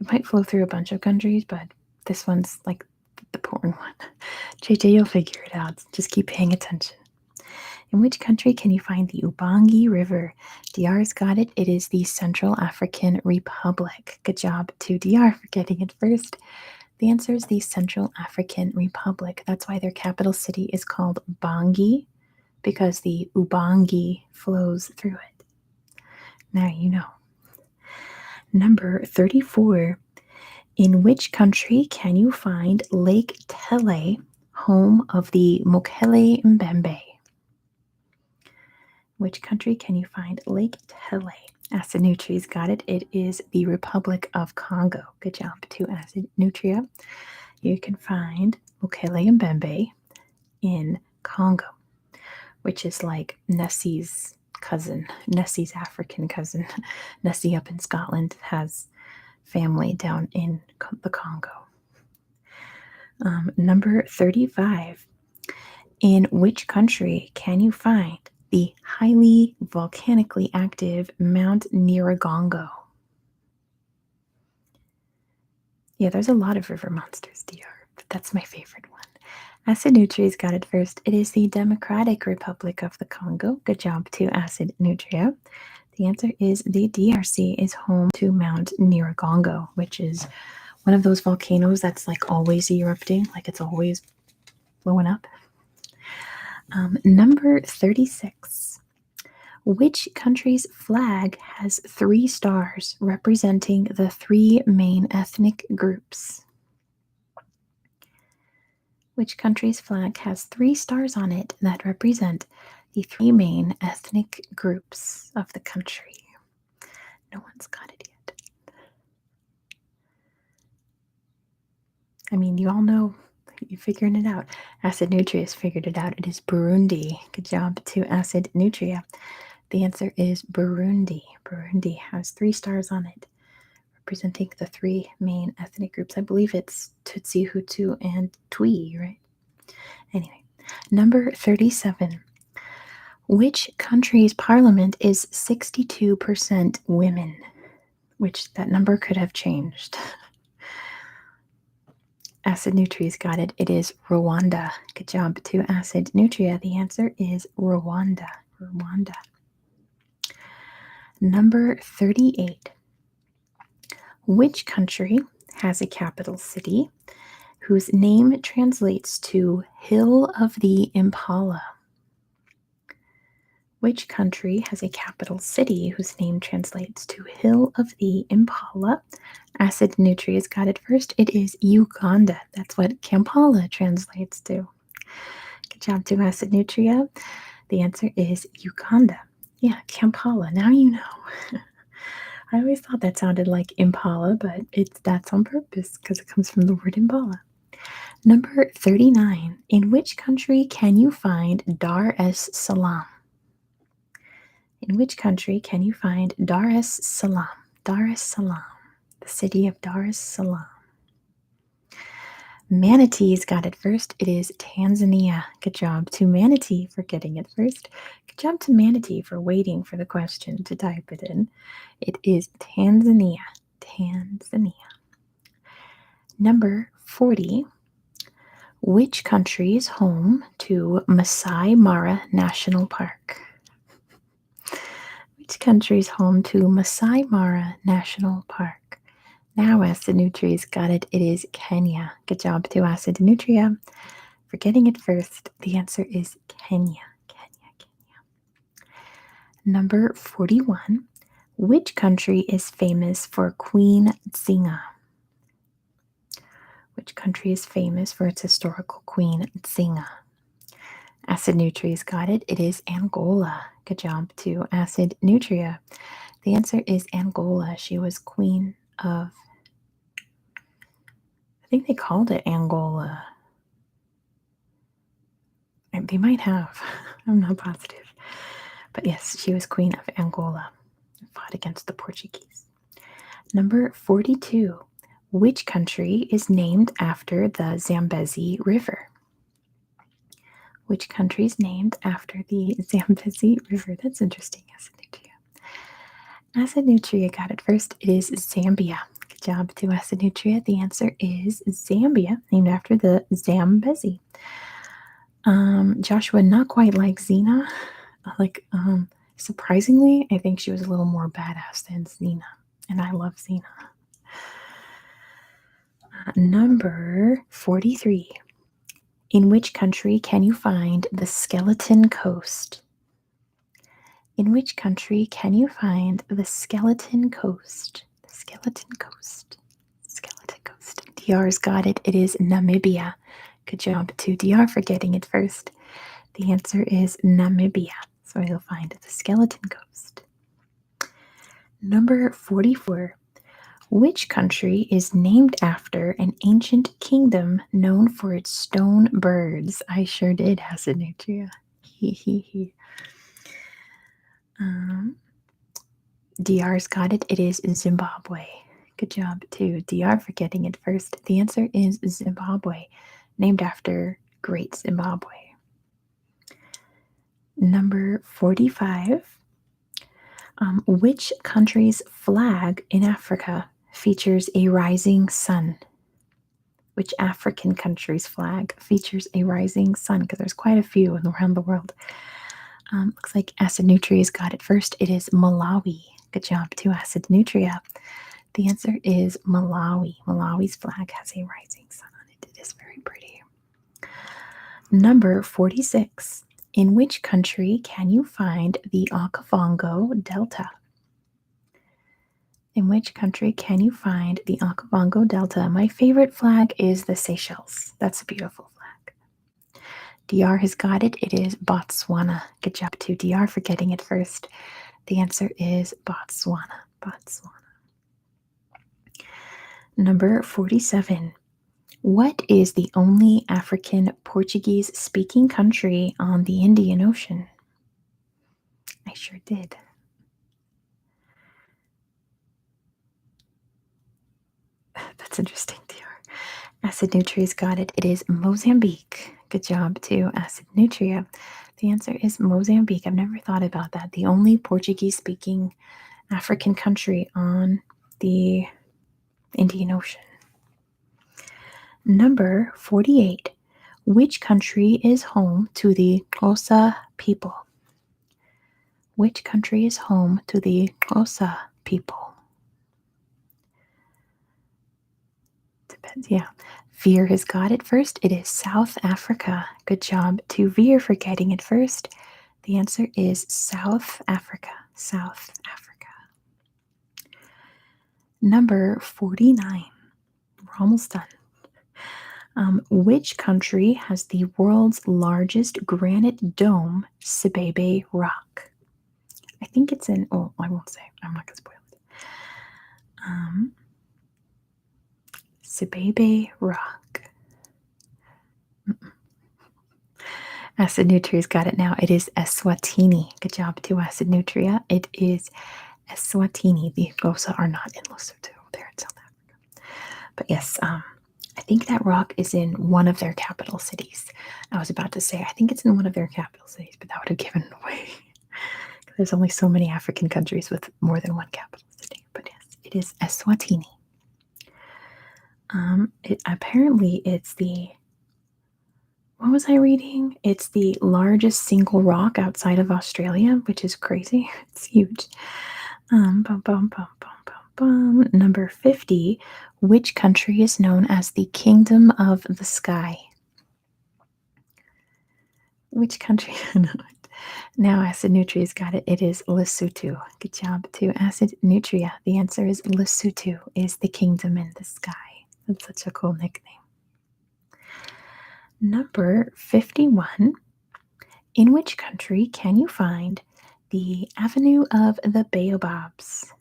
A: It might flow through a bunch of countries, but this one's like the important one. JJ, you'll figure it out. Just keep paying attention. In which country can you find the Ubangi River? DR's got it. It is the Central African Republic. Good job to DR for getting it first. The answer is the Central African Republic. That's why their capital city is called Bangui, because the Ubangi flows through it. Now you know. Number 34. In which country can you find Lake Tele, home of the Mokele Mbembe? Which country can you find Lake Tele? Acid Nutria's got it. It is the Republic of Congo. Good job to Acid Nutria. You can find Mokele Mbembe in Congo, which is like Nessie's cousin, Nessie's African cousin. Nessie up in Scotland has family down in the Congo. Number 35. In which country can you find the highly volcanically active Mount Nyiragongo? Yeah, there's a lot of river monsters, DR, but that's my favorite one. Acid Nutria's got it first. It is the Democratic Republic of the Congo. Good job to Acid Nutria. The answer is the DRC is home to Mount Nyiragongo, which is one of those volcanoes that's like always erupting, like it's always blowing up. Number 36. Which country's flag has 3 stars representing the 3 main ethnic groups? Which country's flag has 3 stars on it that represent the 3 main ethnic groups of the country? No one's got it yet. I mean, you all know, you're figuring it out. Acid Nutria's figured it out. It is Burundi. Good job to Acid Nutria. The answer is Burundi. Burundi has 3 stars on it, representing the 3 main ethnic groups. I believe it's Tutsi, Hutu, and Twi, right? Anyway, number 37. Which country's parliament is 62% women? Which that number could have changed. Acid Nutria's got it. It is Rwanda. Good job to Acid Nutria. The answer is Rwanda. Rwanda. Number 38. Which country has a capital city whose name translates to Hill of the Impala? Which country has a capital city whose name translates to Hill of the Impala? Acid Nutria's got it first. It is Uganda. That's what Kampala translates to. Good job to Acid Nutria. The answer is Uganda. Yeah, Kampala. Now you know. I always thought that sounded like Impala, but that's on purpose because it comes from the word Impala. Number 39. In which country can you find Dar es Salaam? In which country can you find Dar es Salaam? Dar es Salaam, the city of Dar es Salaam. Manatee's got it first. It is Tanzania. Good job to Manatee for getting it first. Good job to Manatee for waiting for the question to type it in. It is Tanzania. Tanzania. Number 40. Which country is home to Masai Mara National Park? Which country is home to Masai Mara National Park? Now Acid Nutria's got it. It is Kenya. Good job to Acid Nutria for getting it first. The answer is Kenya. Kenya. Number 41. Which country is famous for Queen Nzinga? Which country is famous for its historical queen, Nzinga? Acid Nutria's got it. It is Angola. Good job to Acid Nutria. The answer is Angola. She was queen of, I think they called it Angola. They might have. I'm not positive. But yes, she was queen of Angola. Fought against the Portuguese. Number 42. Which country is named after the Zambezi River? Which country is named after the Zambezi River? That's interesting, Acid Nutria. Acid Nutria got it first. It is Zambia. Good job to Acid Nutria. The answer is Zambia, named after the Zambezi. Joshua, not quite like Xena. Surprisingly, I think she was a little more badass than Xena, and I love Xena. Number 43. In which country can you find the Skeleton Coast? In which country can you find the Skeleton Coast? The Skeleton Coast. Skeleton Coast. DR's got it. It is Namibia. Good job to DR for getting it first. The answer is Namibia. So you'll find the Skeleton Coast. Number 44. Which country is named after an ancient kingdom known for its stone birds? I sure did, Acid Nutria. DR's got it. It is Zimbabwe. Good job to DR for getting it first. The answer is Zimbabwe, named after Great Zimbabwe. Number 45. Which country's flag in Africa features a rising sun? Which African country's flag features a rising sun? Because there's quite a few around the world. Looks like Acid Nutria's got it first. It is Malawi. Good job to Acid Nutria. The answer is Malawi. Malawi's flag has a rising sun on it. It is very pretty. Number 46. In which country can you find the Okavango Delta? In which country can you find the Okavango Delta? My favorite flag is the Seychelles. That's a beautiful flag. DR has got it. It is Botswana. Good job to DR for getting it first. The answer is Botswana. Botswana. Number 47. What is the only African Portuguese speaking country on the Indian Ocean? I sure did. That's interesting, DR. Acid Nutria's got it. It is Mozambique. Good job to Acid Nutria. The answer is Mozambique. I've never thought about that. The only Portuguese speaking African country on the Indian Ocean. Number 48. Which country is home to the Xhosa people? Which country is home to the Xhosa people? Depends, yeah. Veer has got it first. It is South Africa. Good job to Veer for getting it first. The answer is South Africa. South Africa. Number 49. We're almost done. Which country has the world's largest granite dome, Sibebe Rock? I think it's in, oh, I won't say. I'm not going to spoil it. Sibebe Rock. Acid Nutria's got it now. It is Eswatini. Good job to Acid Nutria. It is Eswatini. The Xhosa are not in Lesotho. They're in South Africa. But yes, I think that rock is in one of their capital cities. I was about to say, I think it's in one of their capital cities, but that would have given it away. There's only so many African countries with more than one capital city. But yes, it is Eswatini. Apparently it's the, what was I reading? It's the largest single rock outside of Australia, which is crazy. It's huge. Number 50. Which country is known as the Kingdom of the Sky? Which country? Now Acid Nutria's got it. It is Lesotho. Good job to Acid Nutria. The answer is Lesotho is the kingdom in the sky. That's such a cool nickname. Number 51. In which country can you find the Avenue of the Baobabs?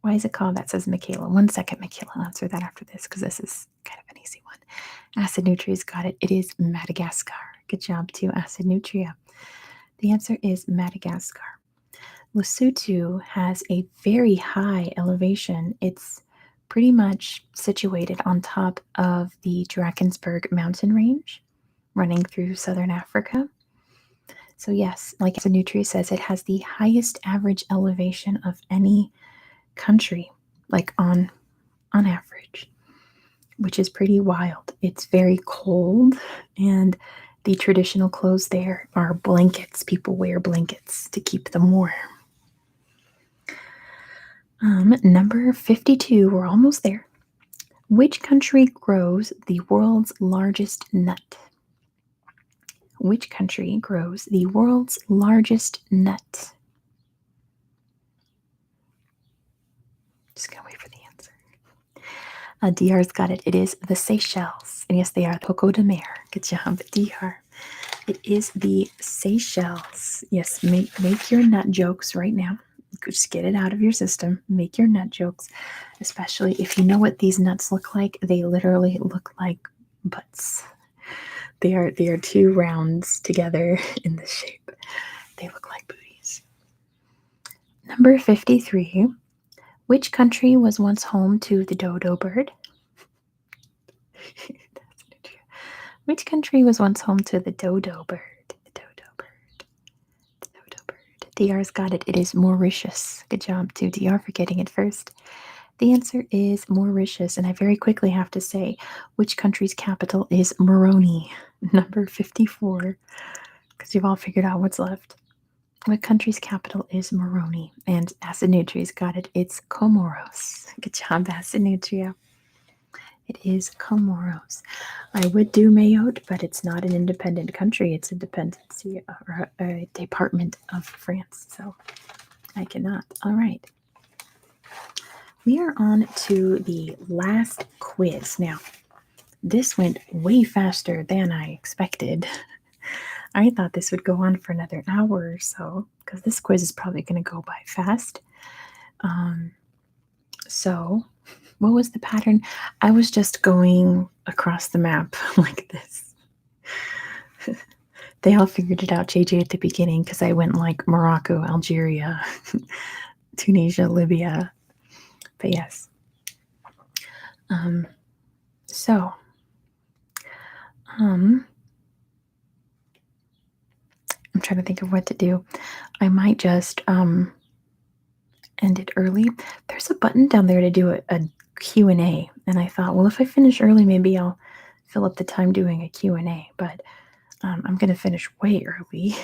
A: Why is it called that, says Michaela. 1 second, Michaela. I'll answer that after this because this is kind of an easy one. Acid Nutria's got it. It is Madagascar. Good job to Acid Nutria. The answer is Madagascar. Lesotho has a very high elevation. It's pretty much situated on top of the Drakensberg mountain range running through southern Africa. So yes, like Acid Nutria says, it has the highest average elevation of any country, like on average, which is pretty wild. It's very cold, and the traditional clothes there are blankets. People wear blankets to keep them warm. Number 52, we're almost there. Which country grows the world's largest nut? Which country grows the world's largest nut? Just gonna wait for the answer. DR's got it. It is the Seychelles. And yes, they are Coco de Mer. Good job, DR. It is the Seychelles. Yes, make your nut jokes right now. Just get it out of your system. Make your nut jokes, especially if you know what these nuts look like. They literally look like butts. They are two rounds together in this shape. They look like booties. Number 53. Which country was once home to the dodo bird? Which country was once home to the dodo bird? The dodo bird. The dodo bird. DR's got it. It is Mauritius. Good job to DR for getting it first. The answer is Mauritius, and I very quickly have to say which country's capital is Moroni. Number 54, because you've all figured out what's left. What country's capital is Moroni? And Acid Nutria's got it. It's Comoros. Good job, Acid Nutria. It is Comoros. I would do Mayotte, but it's not an independent country. It's a dependency or a department of France, so I cannot. All right. We are on to the last quiz. Now, this went way faster than I expected. I thought this would go on for another hour or so because this quiz is probably going to go by fast. So, what was the pattern? I was just going across the map like this. They all figured it out, JJ, at the beginning because I went like Morocco, Algeria, Tunisia, Libya. But yes. So, I'm trying to think of what to do. I might just end it early. There's a button down there to do a Q&A, and I thought, well, if I finish early, maybe I'll fill up the time doing a Q&A, but I'm going to finish way early.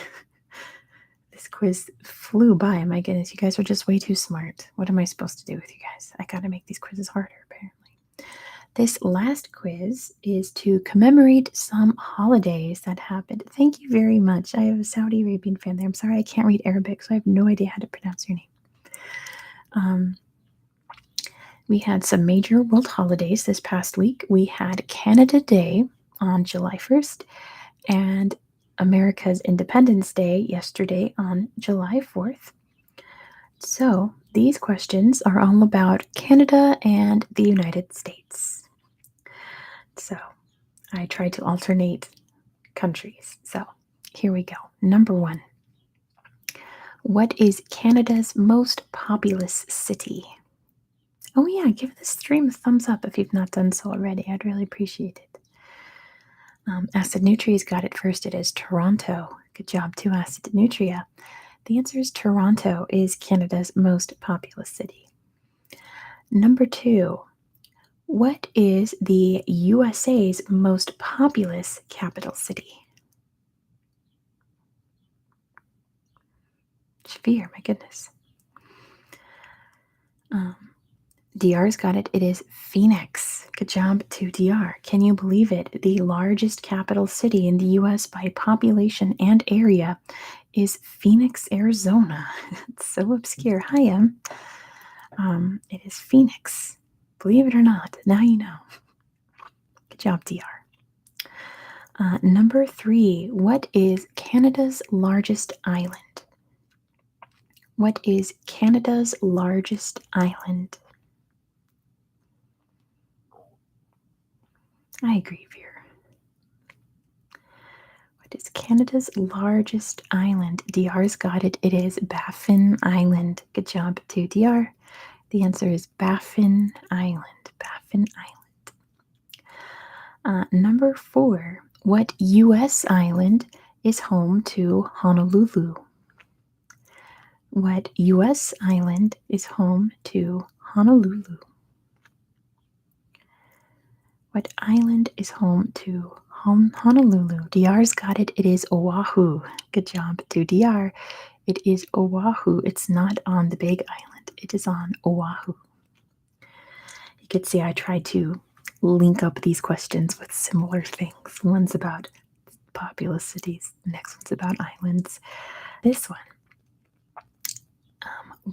A: This quiz flew by. My goodness, you guys are just way too smart. What am I supposed to do with you guys? I got to make these quizzes harder, apparently. This last quiz is to commemorate some holidays that happened. Thank you very much. I have a Saudi Arabian fan there. I'm sorry I can't read Arabic, so I have no idea how to pronounce your name. We had some major world holidays this past week. We had Canada Day on July 1st and America's Independence Day yesterday on July 4th. So these questions are all about Canada and the United States. So I tried to alternate countries. So here we go. Number 1. What is Canada's most populous city? Oh yeah, give this stream a thumbs up if you've not done so already. I'd really appreciate it. Acid Nutria's got it first. It is Toronto. Good job to Acid Nutria. The answer is Toronto is Canada's most populous city. Number 2. What is the USA's most populous capital city? Shafir, my goodness. DR's got it. It is Phoenix. Good job to DR. Can you believe it? The largest capital city in the U.S. by population and area is Phoenix, Arizona. It's so obscure. Hi, Em. It is Phoenix. Believe it or not, now you know. Good job, DR. Number 3. What is Canada's largest island? What is Canada's largest island? I agree, Veer. What is Canada's largest island? DR's got it. It is Baffin Island. Good job to DR. The answer is Baffin Island. Baffin Island. Number 4. What U.S. island is home to Honolulu? What U.S. island is home to Honolulu? What island is home to Honolulu? DR's got it. It is Oahu. Good job to DR. It is Oahu. It's not on the Big Island. It is on Oahu. You could see I tried to link up these questions with similar things. One's about populous cities. The next one's about islands. This one.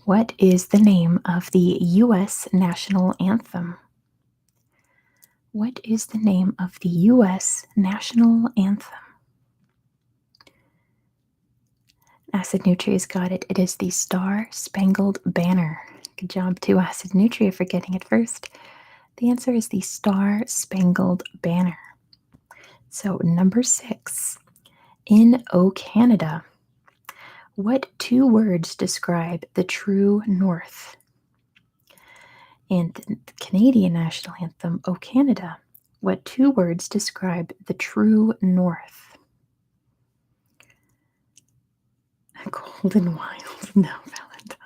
A: What is the name of the U.S. national anthem? What is the name of the U.S. national anthem? Acid Nutria's got it. It is the Star Spangled Banner. Good job to Acid Nutria for getting it first. The answer is the Star Spangled Banner. So number 6. In O Canada, what 2 words describe the true north? In the Canadian national anthem, O Canada, what 2 words describe the true north? Cold and wild. No, Valentine.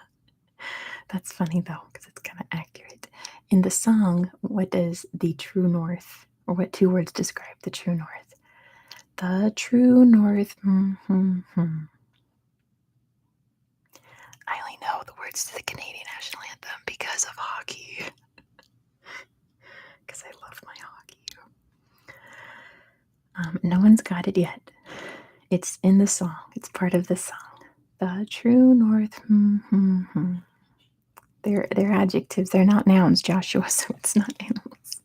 A: That's funny though, because it's kind of accurate. In the song, what does the true north, or what 2 words describe the true north? The true north. I only know the words to the Canadian national anthem because of hockey. Because I love my hockey. No one's got it yet. It's in the song. It's part of the song. The true north. They're adjectives. They're not nouns, Joshua, so it's not animals.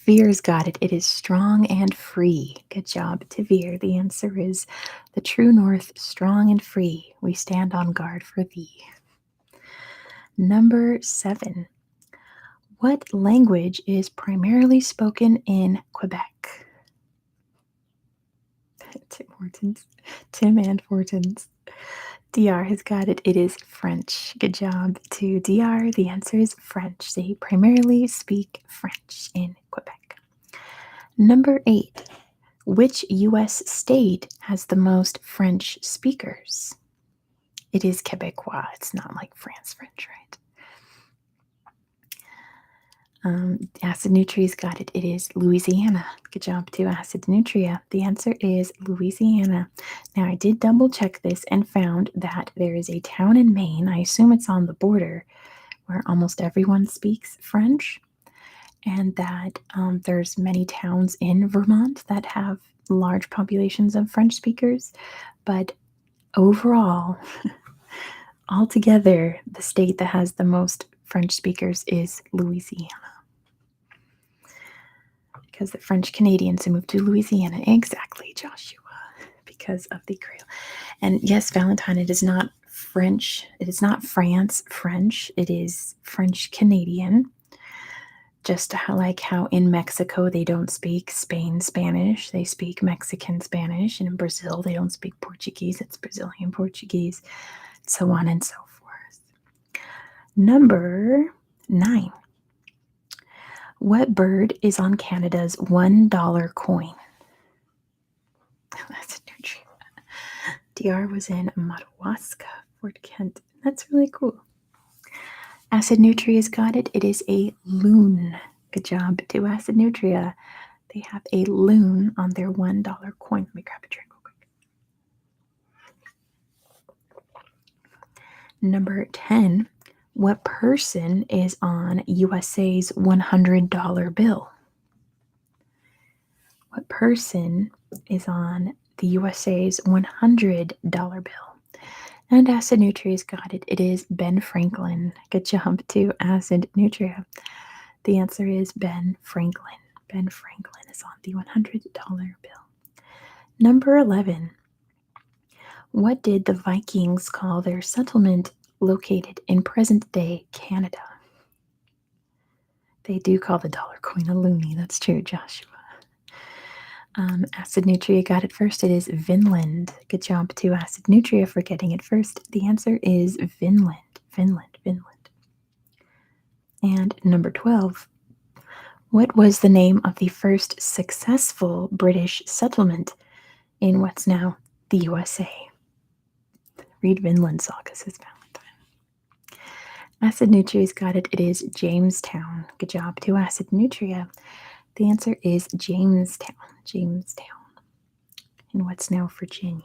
A: Veer's got it. It is strong and free. Good job to Veer. The answer is the true north, strong and free. We stand on guard for thee. Number 7. What language is primarily spoken in Quebec? Tim Hortons. Tim and Hortons. DR has got it. It is French. Good job to DR. The answer is French. They primarily speak French in Quebec. Number 8. Which U.S. state has the most French speakers? It is Quebecois. It's not like France French, right? Acid Nutria's got it. It is Louisiana. Good job to Acid Nutria. The answer is Louisiana. Now, I did double check this and found that there is a town in Maine, I assume it's on the border, where almost everyone speaks French, and that there's many towns in Vermont that have large populations of French speakers, but overall, altogether, the state that has the most French speakers is Louisiana. Because the French Canadians who moved to Louisiana. Exactly, Joshua. Because of the Creole. And yes, Valentine, it is not French. It is not France French. It is French Canadian. Just like how in Mexico they don't speak Spain Spanish. They speak Mexican Spanish. And in Brazil they don't speak Portuguese. It's Brazilian Portuguese. So on and so forth. Number 9. What bird is on Canada's $1 coin? That's a new tree. DR was in Madawaska, Fort Kent. That's really cool. Acid Nutria's got it. It is a loon. Good job to Acid Nutria. They have a loon on their $1 coin. Let me grab a drink real quick. Number 10. What person is on USA's $100 bill? What person is on the USA's $100 bill? And Acid Nutria's got it. It is Ben Franklin. Good job to Acid Nutria. The answer is Ben Franklin. Ben Franklin is on the $100 bill. Number 11. What did the Vikings call their settlement located in present-day Canada? They do call the dollar coin a loonie. That's true, Joshua. Acid Nutria got it first. It is Vinland. Good job to Acid Nutria for getting it first. The answer is Vinland. Vinland. Vinland. And number 12. What was the name of the first successful British settlement in what's now the USA? Read Vinland Saga, says Valentine. Acid Nutria's got it. It is Jamestown. Good job to Acid Nutria. The answer is Jamestown. Jamestown. In what's now Virginia.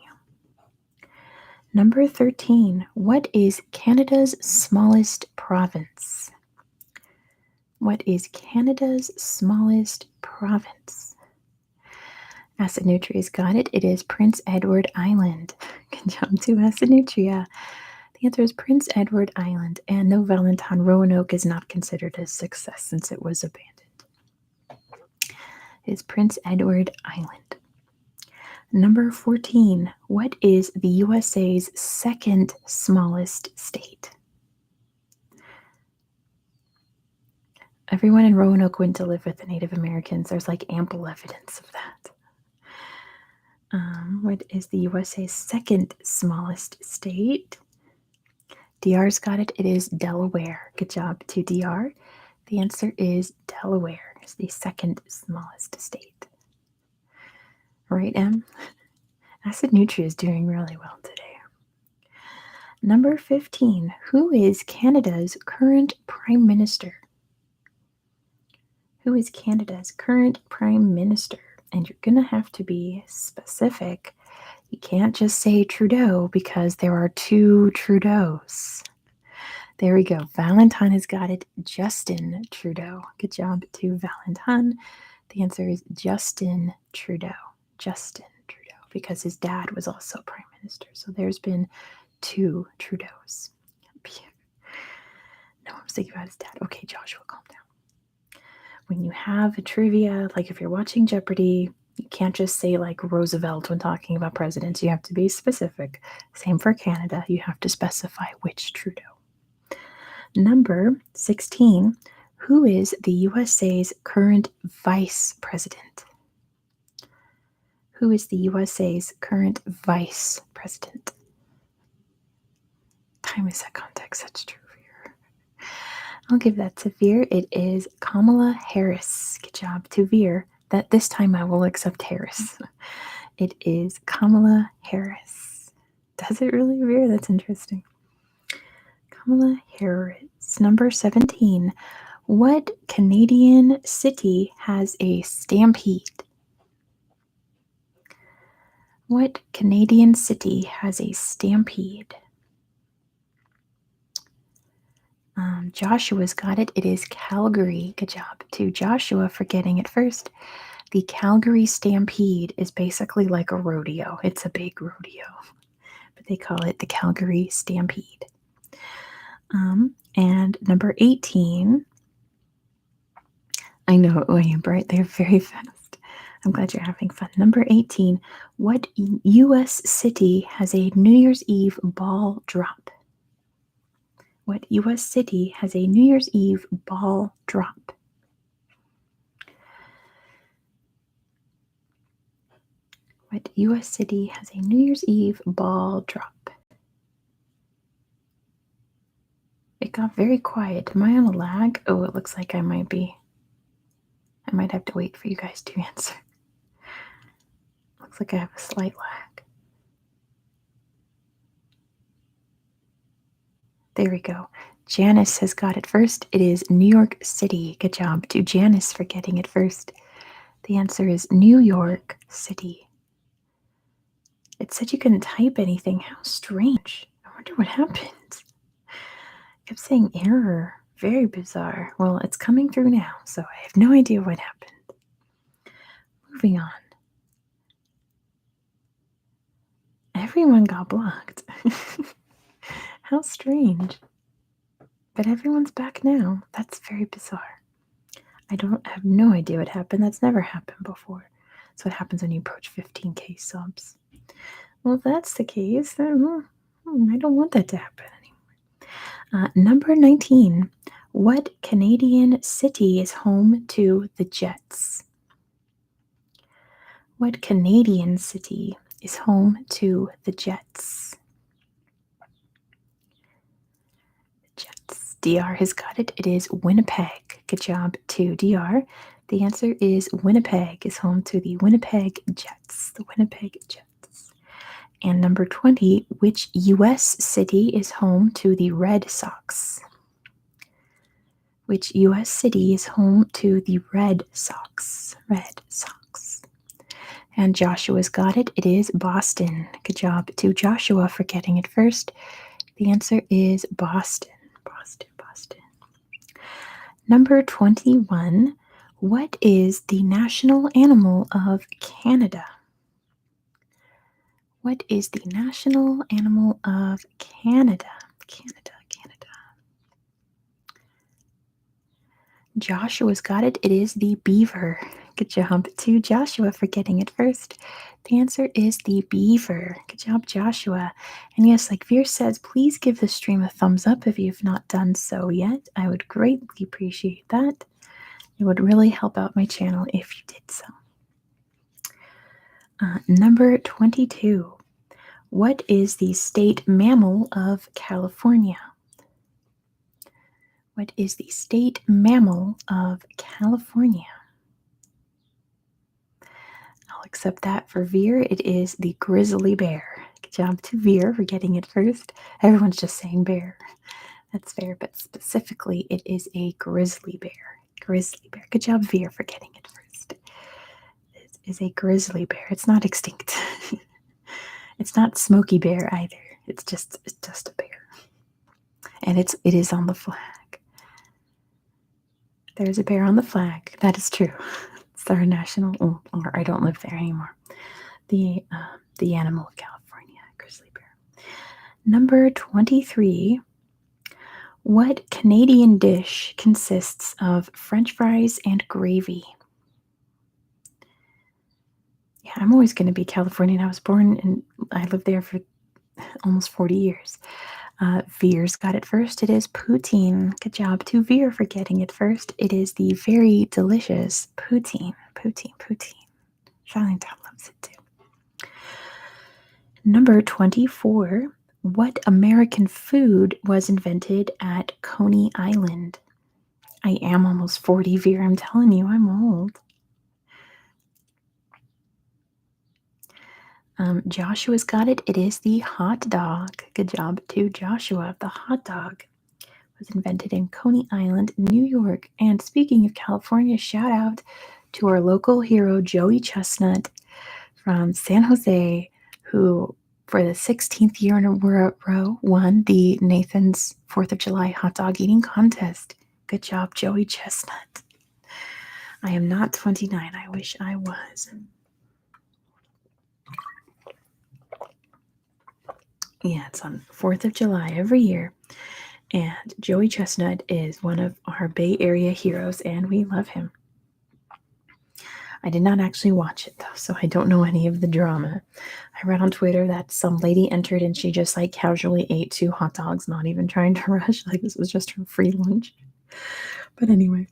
A: Number 13. What is Canada's smallest province? What is Canada's smallest province? Acid Nutria's got it. It is Prince Edward Island. Good job to Acid Nutria. The answer is Prince Edward Island. And no, Valentine, Roanoke is not considered a success since it was abandoned. It is Prince Edward Island. Number 14. What is the USA's second smallest state? Everyone in Roanoke went to live with the Native Americans. There's like ample evidence of that. What is the USA's second smallest state? DR's got it. It is Delaware. Good job to DR. The answer is Delaware. It's the second smallest state. Right, Em? Acid Nutria is doing really well today. Number 15. Who is Canada's current Prime Minister? Who is Canada's current Prime Minister? And you're going to have to be specific. You can't just say Trudeau because there are 2 Trudeaus. There we go. Valentine has got it. Justin Trudeau. Good job to Valentine. The answer is Justin Trudeau. Justin Trudeau, because his dad was also Prime Minister. So there's been 2 Trudeaus. No, I'm thinking about his dad. Okay, Joshua, calm down. when you have a trivia, like if you're watching Jeopardy, you can't just say like Roosevelt when talking about presidents. You have to be specific. Same for Canada. You have to specify which Trudeau. Number 16. Who is the USA's current vice president? Who is the USA's current vice president? Time is that context. That's true. I'll give that to Veer. It is Kamala Harris. Good job to Veer. That this time I will accept Harris. It is Kamala Harris. Does it really, Veer? That's interesting. Kamala Harris. Number 17. What Canadian city has a stampede? What Canadian city has a stampede? Joshua's got it. It is Calgary. Good job to Joshua for getting it first. The Calgary Stampede is basically like a rodeo. It's a big rodeo, but they call it the Calgary Stampede. And number 18. I know, William, right? They're very fast. I'm glad you're having fun. Number 18. What U.S. city has a New Year's Eve ball drop? What U.S. city has a New Year's Eve ball drop? What U.S. city has a New Year's Eve ball drop? It got very quiet. Am I on a lag? Oh, it looks like I might be. I might have to wait for you guys to answer. Looks like I have a slight lag. There we go. Janice has got it first. It is New York City. Good job to Janice for getting it first. The answer is New York City. It said you couldn't type anything. How strange. I wonder what happened. I kept saying error. Very bizarre. Well, it's coming through now, so I have no idea what happened. Moving on. Everyone got blocked. How strange. But everyone's back now. That's very bizarre. I have no idea what happened. That's never happened before. That's what happens when you approach 15K subs. Well, if that's the case, then I don't want that to happen anymore. Number 19. What Canadian city is home to the Jets? What Canadian city is home to the Jets? Jets. DR has got it. It is Winnipeg. Good job to DR. The answer is Winnipeg is home to the Winnipeg Jets. The Winnipeg Jets. And number 20, which U.S. city is home to the Red Sox? Which U.S. city is home to the Red Sox? Red Sox. And Joshua's got it. It is Boston. Good job to Joshua for getting it first. The answer is Boston. Boston. Number 21. What is the national animal of Canada? What is the national animal of Canada? Canada. Joshua's got it. It is the beaver. Good job to Joshua for getting it first. The answer is the beaver. Good job, Joshua. And yes, like Veer says, please give the stream a thumbs up if you've not done so yet. I would greatly appreciate that. It would really help out my channel if you did so. Number 22. What is the state mammal of California? What is the state mammal of California? I'll accept that for Veer. It is the grizzly bear. Good job to Veer for getting it first. Everyone's just saying bear. That's fair, but specifically it is a grizzly bear. Grizzly bear. Good job, Veer, for getting it first. It is a grizzly bear. It's not extinct. It's not Smokey Bear either. It's just a bear. And it is on the flag. There's a bear on the flag. That is true. It's our national, or I don't live there anymore. The animal of California, grizzly bear. Number 23. What Canadian dish consists of French fries and gravy? Yeah, I'm always going to be Californian. I was born and I lived there for almost 40 years. Veer's got it first. It is poutine. Good job to Veer for getting it first. It is the very delicious poutine. Poutine, poutine. Charlottetown loves it too. Number 24. What American food was invented at Coney Island? I am almost 40, Veer. I'm telling you, I'm old. Joshua's got it. It is the hot dog. Good job to Joshua. The hot dog was invented in Coney Island, New York. And speaking of California, shout out to our local hero, Joey Chestnut from San Jose, who for the 16th year in a row won the Nathan's 4th of July hot dog eating contest. Good job, Joey Chestnut. I am not 29. I wish I was. Yeah, it's on 4th of July every year. And Joey Chestnut is one of our Bay Area heroes, and we love him. I did not actually watch it, though, so I don't know any of the drama. I read on Twitter that some lady entered and she just like casually ate 2 hot dogs, not even trying to rush. Like this was just her free lunch. But anyway,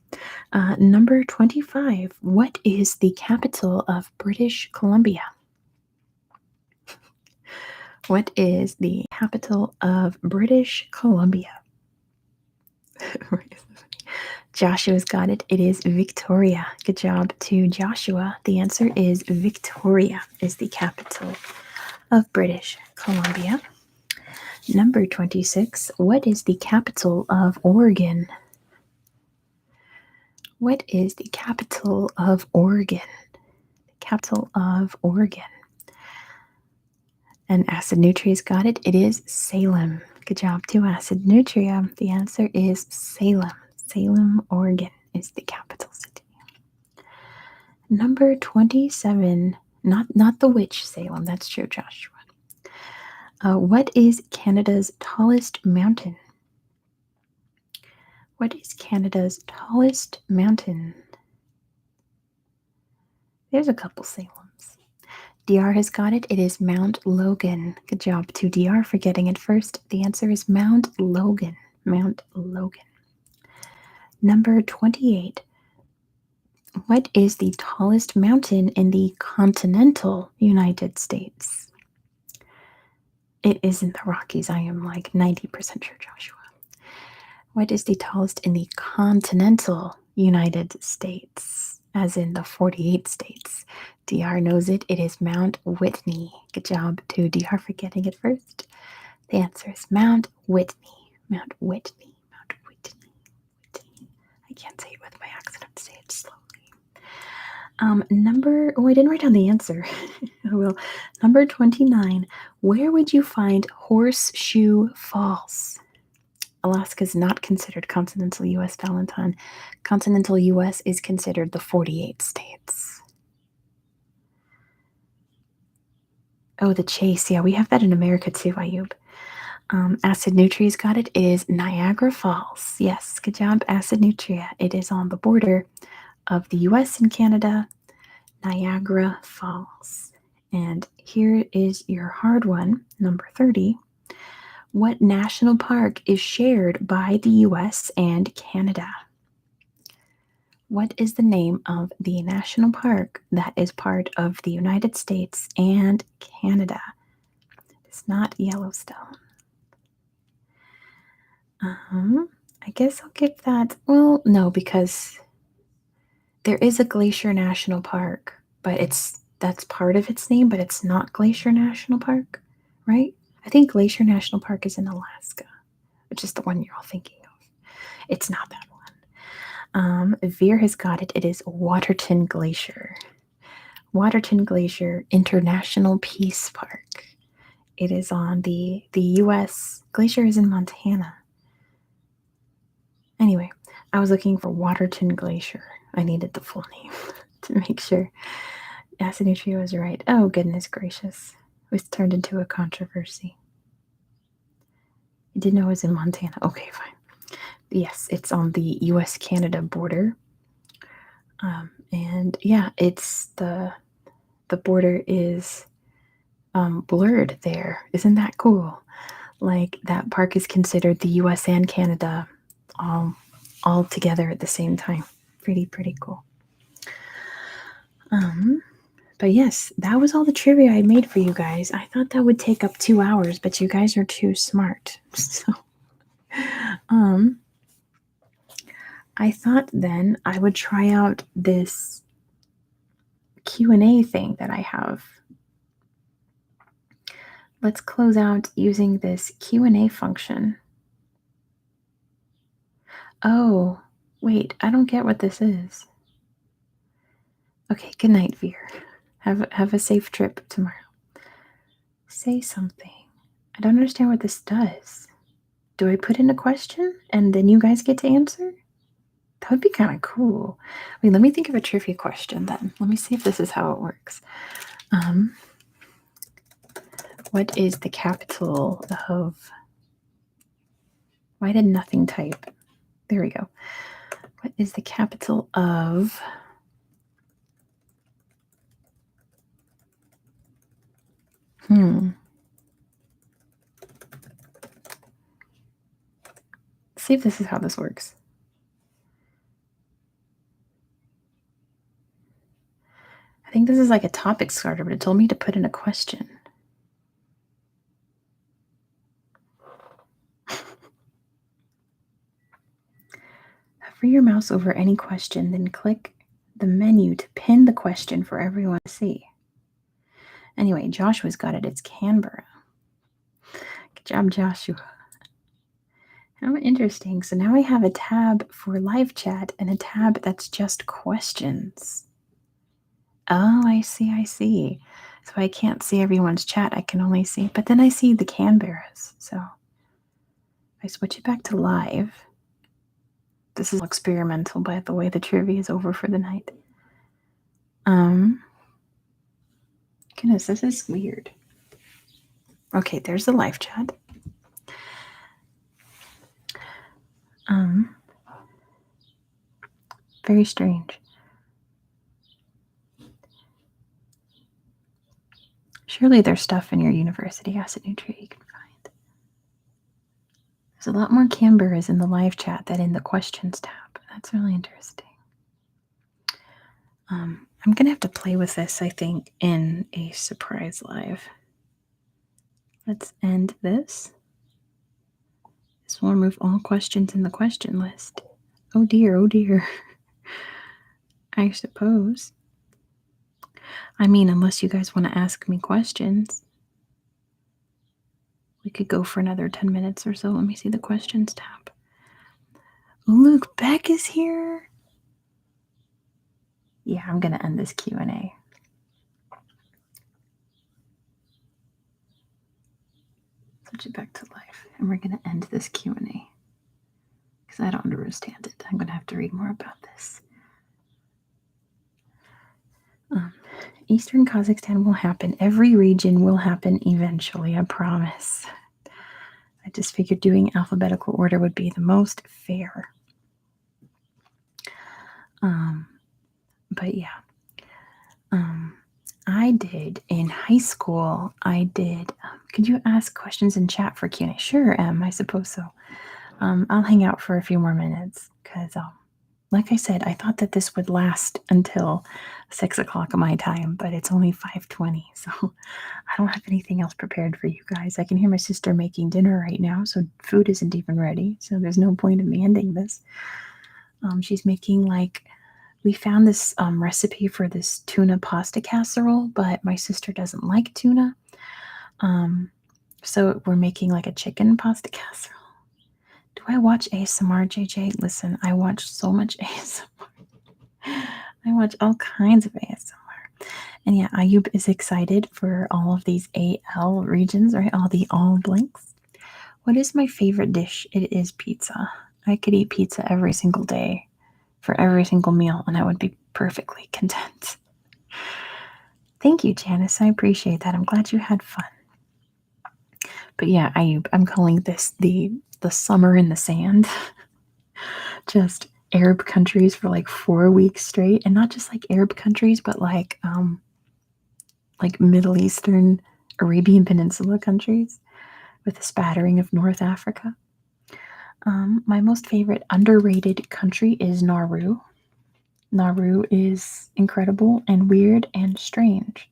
A: number 25. What is the capital of British Columbia? What is the capital of British Columbia? Joshua's got it. It is Victoria. Good job to Joshua. The answer is Victoria is the capital of British Columbia. Number 26. What is the capital of Oregon? What is the capital of Oregon? The capital of Oregon. And Acid Nutria's got it. It is Salem. Good job to Acid Nutria. The answer is Salem. Salem, Oregon is the capital city. Number 27. Not the witch Salem. That's true, Joshua. What is Canada's tallest mountain? What is Canada's tallest mountain? There's a couple Salems. DR has got it. It is Mount Logan. Good job to DR for getting it first. The answer is Mount Logan. Mount Logan. Number 28. What is the tallest mountain in the continental United States? It isn't the Rockies. I am like 90% sure, Joshua. What is the tallest in the continental United States? As in the 48 states. DR knows it. It is Mount Whitney. Good job to DR for getting it first. The answer is Mount Whitney. Mount Whitney. Mount Whitney. Whitney. I can't say it with my accent. I have to say it slowly. I didn't write down the answer. I will. Number 29. Where would you find Horseshoe Falls? Alaska is not considered continental U.S. Valentine. Continental U.S. is considered the 48 states. Oh, the Chase. Yeah, we have that in America too, Ayub. Acid Nutria's got it. It is Niagara Falls. Yes, good job, Acid Nutria. It is on the border of the U.S. and Canada, Niagara Falls. And here is your hard one, number 30. What national park is shared by the U.S. and Canada? What is the name of the national park that is part of the United States and Canada? It's not Yellowstone. I guess I'll give that. Well, no, because there is a Glacier National Park, but that's part of its name, but it's not Glacier National Park, right? I think Glacier National Park is in Alaska, which is the one you're all thinking of. It's not that one. Veer has got it. It is Waterton Glacier. Waterton Glacier International Peace Park. It is on the U.S. Glacier is in Montana. Anyway, I was looking for Waterton Glacier. I needed the full name to make sure Acid Nutria was right. Oh, goodness gracious. It was turned into a controversy. I didn't know it was in Montana. Okay, fine. Yes, it's on the US-Canada border. And yeah, it's the border is blurred there. Isn't that cool? Like that park is considered the US and Canada all all together at the same time. Pretty cool. Um but yes, that was all the trivia I made for you guys. I thought that would take up 2 hours, but you guys are too smart. So um I thought then I would try out this Q&A thing that I have. Let's close out using this Q&A function. Oh, wait, I don't get what this is. Okay, good night, Veer. Have a safe trip tomorrow. Say something. I don't understand what this does. Do I put in a question and then you guys get to answer? That would be kind of cool. Wait, let me think of a trivia question then. Let me see if this is how it works. What is the capital of... Why did nothing type? There we go. What is the capital of... Let's see if this is how this works. I think this is like a topic starter, but it told me to put in a question. Hover your mouse over any question, then click the menu to pin the question for everyone to see. Anyway, Joshua's got it. It's Canberra. Good job, Joshua. How interesting. So now I have a tab for live chat and a tab that's just questions. Oh, I see. So I can't see everyone's chat. I can only see, but then I see the Canberras. So if I switch it back to live. This is experimental, by the way. The trivia is over for the night. Goodness, this is weird. Okay, there's the live chat. Very strange. Surely there's stuff in your university asset nutria you can find. There's a lot more Canberras in the live chat than in the questions tab. That's really interesting. I'm going to have to play with this, I think, in a surprise live. Let's end this. This will remove all questions in the question list. Oh dear. I suppose. I mean, unless you guys want to ask me questions. We could go for another 10 minutes or so. Let me see the questions tab. Luke Beck is here. Yeah, I'm going to end this Q&A. Switch it back to live. And we're going to end this Q&A. Because I don't understand it. I'm going to have to read more about this. Eastern Kazakhstan will happen. Every region will happen eventually, I promise. I just figured doing alphabetical order would be the most fair. But yeah. I did in high school, could you ask questions in chat for Q&A? Sure, I suppose so. I'll hang out for a few more minutes because, like I said, I thought that this would last until 6 o'clock my time, but it's only 5:20, so I don't have anything else prepared for you guys. I can hear my sister making dinner right now, so food isn't even ready, so there's no point in me ending this. She's making we found this recipe for this tuna pasta casserole, but my sister doesn't like tuna. So we're making a chicken pasta casserole. Do I watch ASMR, JJ? Listen, I watch so much ASMR. I watch all kinds of ASMR. And yeah, Ayub is excited for all of these AL regions, right? All blanks. What is my favorite dish? It is pizza. I could eat pizza every single day for every single meal, and I would be perfectly content. Thank you, Janice. I appreciate that. I'm glad you had fun. But yeah, Ayub, I'm calling this the summer in the sand. just Arab countries for like 4 weeks straight, and not just like Arab countries, but like Middle Eastern, Arabian Peninsula countries with a spattering of North Africa. My most favorite underrated country is Nauru. Nauru is incredible and weird and strange.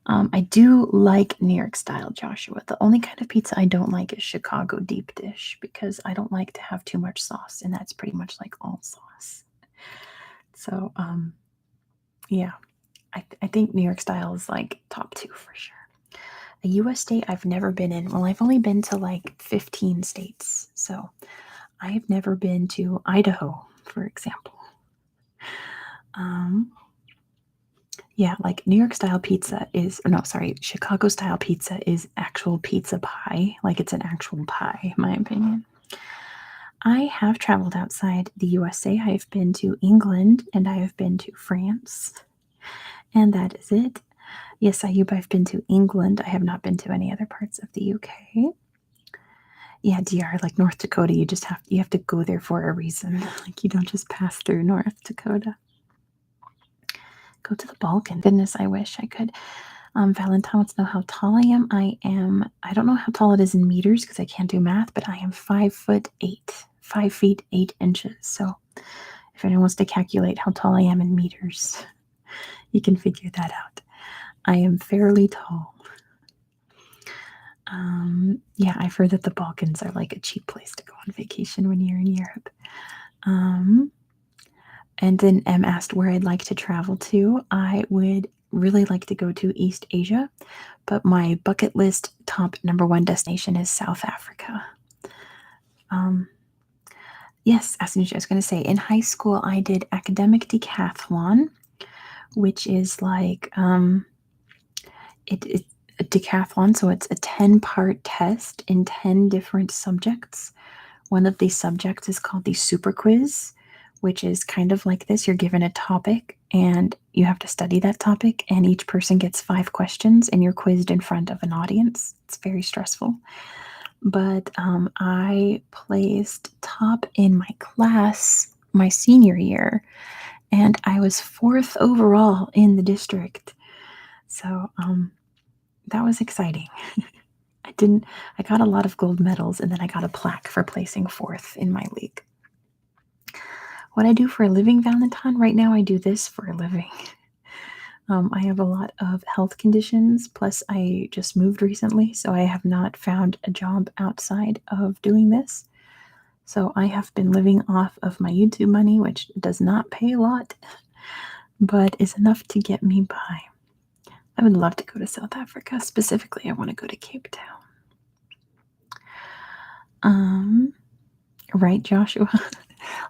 A: I do like New York style, Joshua. The only kind of pizza I don't like is Chicago deep dish because I don't like to have too much sauce, and that's pretty much like all sauce. So, yeah, I think New York style is like top two for sure. A US state I've never been in. Well, I've only been to like 15 states. So I've never been to Idaho, for example. Um, yeah, like New York style pizza is, or no, sorry, Chicago style pizza is actual pizza pie. Like it's an actual pie, in my opinion. I have traveled outside the USA. I have been to England and I have been to France. And that is it. Yes, Ayub, I've been to England. I have not been to any other parts of the UK. Yeah, DR, like North Dakota, you have to go there for a reason. Like you don't just pass through North Dakota. Go to the Balkan. Goodness, I wish I could. Valentine wants to know how tall I am. I don't know how tall it is in meters because I can't do math, but I am 5'8", 5 feet 8 inches. So if anyone wants to calculate how tall I am in meters, you can figure that out. I am fairly tall. Yeah, I've heard that the Balkans are like a cheap place to go on vacation when you're in Europe. And then M asked where I'd like to travel to. I would really like to go to East Asia, but my bucket list top number one destination is South Africa. Yes, as I was going to say, in high school, I did academic decathlon, which is like it's a decathlon, so it's a 10-part test in 10 different subjects. One of these subjects is called the super quiz, which is kind of like this. You're given a topic and you have to study that topic, and each person gets 5 questions and you're quizzed in front of an audience. It's very stressful. But I placed top in my class my senior year, and I was 4th overall in the district. So that was exciting. I got a lot of gold medals, and then I got a plaque for placing 4th in my league. What I do for a living, Valentine, right now I do this for a living. I have a lot of health conditions, plus I just moved recently, so I have not found a job outside of doing this. So I have been living off of my YouTube money, which does not pay a lot, but is enough to get me by. I would love to go to South Africa. Specifically, I want to go to Cape Town. Right, Joshua?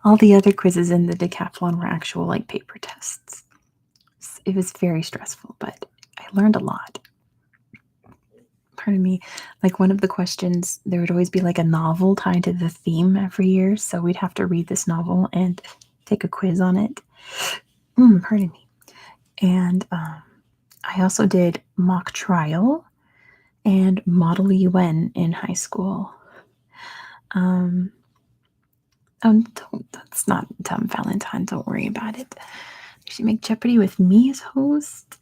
A: All the other quizzes in the decathlon were actual like paper tests. It was very stressful, but I learned a lot. Pardon me. Like one of the questions, there would always be like a novel tied to the theme every year. So we'd have to read this novel and take a quiz on it. Pardon me. And I also did mock trial and model UN in high school. That's not dumb, Valentine. Don't worry about it. You should make Jeopardy with me as host.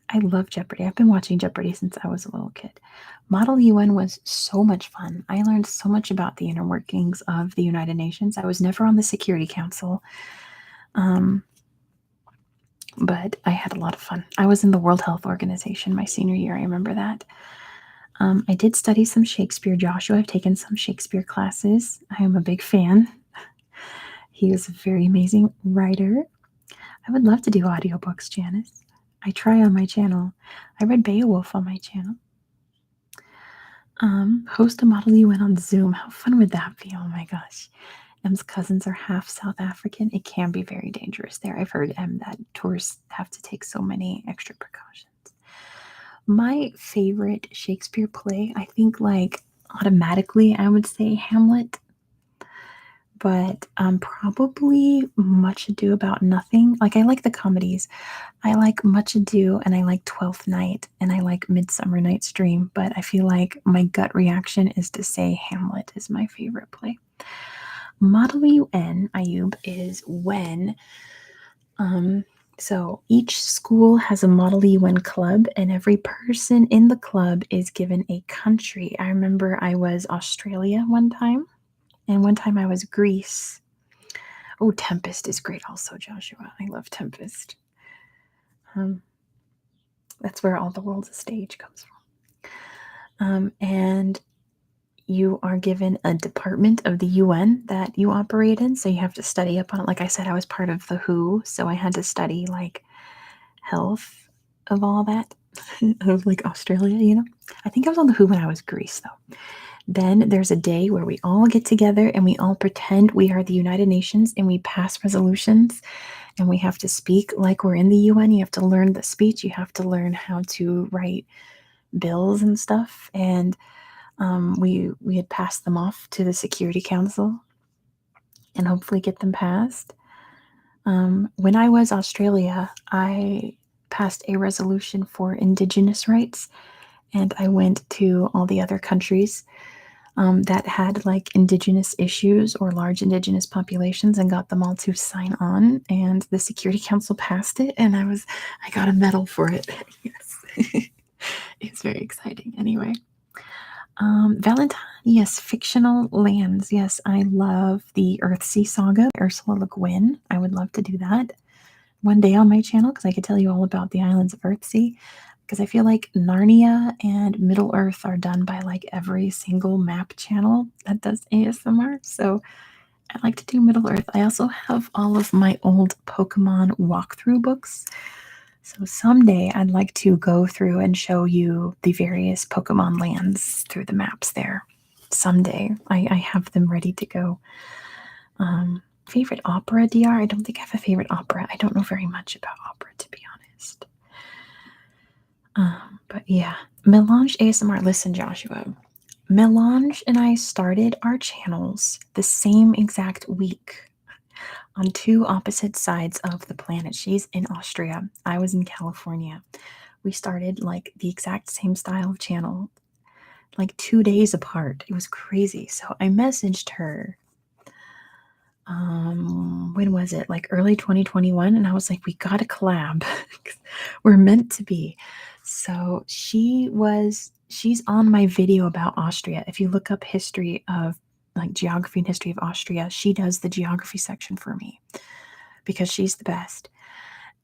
A: I love Jeopardy. I've been watching Jeopardy since I was a little kid. Model UN was so much fun. I learned so much about the inner workings of the United Nations. I was never on the Security Council, but I had a lot of fun. I was in the World Health Organization my senior year. I remember that. I did study some Shakespeare, Joshua. I've taken some Shakespeare classes. I am a big fan. He is a very amazing writer. I would love to do audiobooks, Janice. I try on my channel. I read Beowulf on my channel. Host a Model UN on Zoom. How fun would that be? Oh my gosh. M's cousins are half South African. It can be very dangerous there. I've heard that tourists have to take so many extra precautions. My favorite Shakespeare play, I think like automatically I would say Hamlet. But probably Much Ado About Nothing. Like I like the comedies. I like Much Ado, and I like Twelfth Night, and I like Midsummer Night's Dream. But I feel like my gut reaction is to say Hamlet is my favorite play. Model UN, Ayub, is when so each school has a Model UN club, and every person in the club is given a country. I remember I was Australia one time, and one time I was Greece. Oh, Tempest is great also, Joshua. I love Tempest. That's where all the world's a stage comes from. And you are given a department of the UN that you operate in, so you have to study up on it. Like I said, I was part of the WHO, so I had to study like health of all that of like Australia, you know. I think I was on the WHO when I was Greece though. Then there's a day where we all get together and we all pretend we are the United Nations and we pass resolutions, and we have to speak like we're in the UN. You have to learn the speech, you have to learn how to write bills and stuff. And we had passed them off to the Security Council and hopefully get them passed. When I was Australia, I passed a resolution for Indigenous rights, and I went to all the other countries that had like Indigenous issues or large Indigenous populations and got them all to sign on. And the Security Council passed it, and I got a medal for it. Yes, it's very exciting. Anyway. Valentine, yes, fictional lands. Yes, I love the Earthsea saga, Ursula Le Guin. I would love to do that one day on my channel because I could tell you all about the islands of Earthsea. Because I feel like Narnia and Middle Earth are done by like every single map channel that does ASMR. So I like to do Middle Earth. I also have all of my old Pokemon walkthrough books. So someday I'd like to go through and show you the various Pokemon lands through the maps there. Someday. I have them ready to go. Favorite opera, DR? I don't think I have a favorite opera. I don't know very much about opera, to be honest. But yeah, Melange ASMR. Listen, Joshua. Melange and I started our channels the same exact week on two opposite sides of the planet. She's in Austria. I was in California. We started like the exact same style of channel, like 2 days apart. It was crazy. So I messaged her. When was it? Like early 2021. And I was like, we got to collab. We're meant to be. So she's on my video about Austria. If you look up history of like geography and history of Austria, she does the geography section for me because she's the best.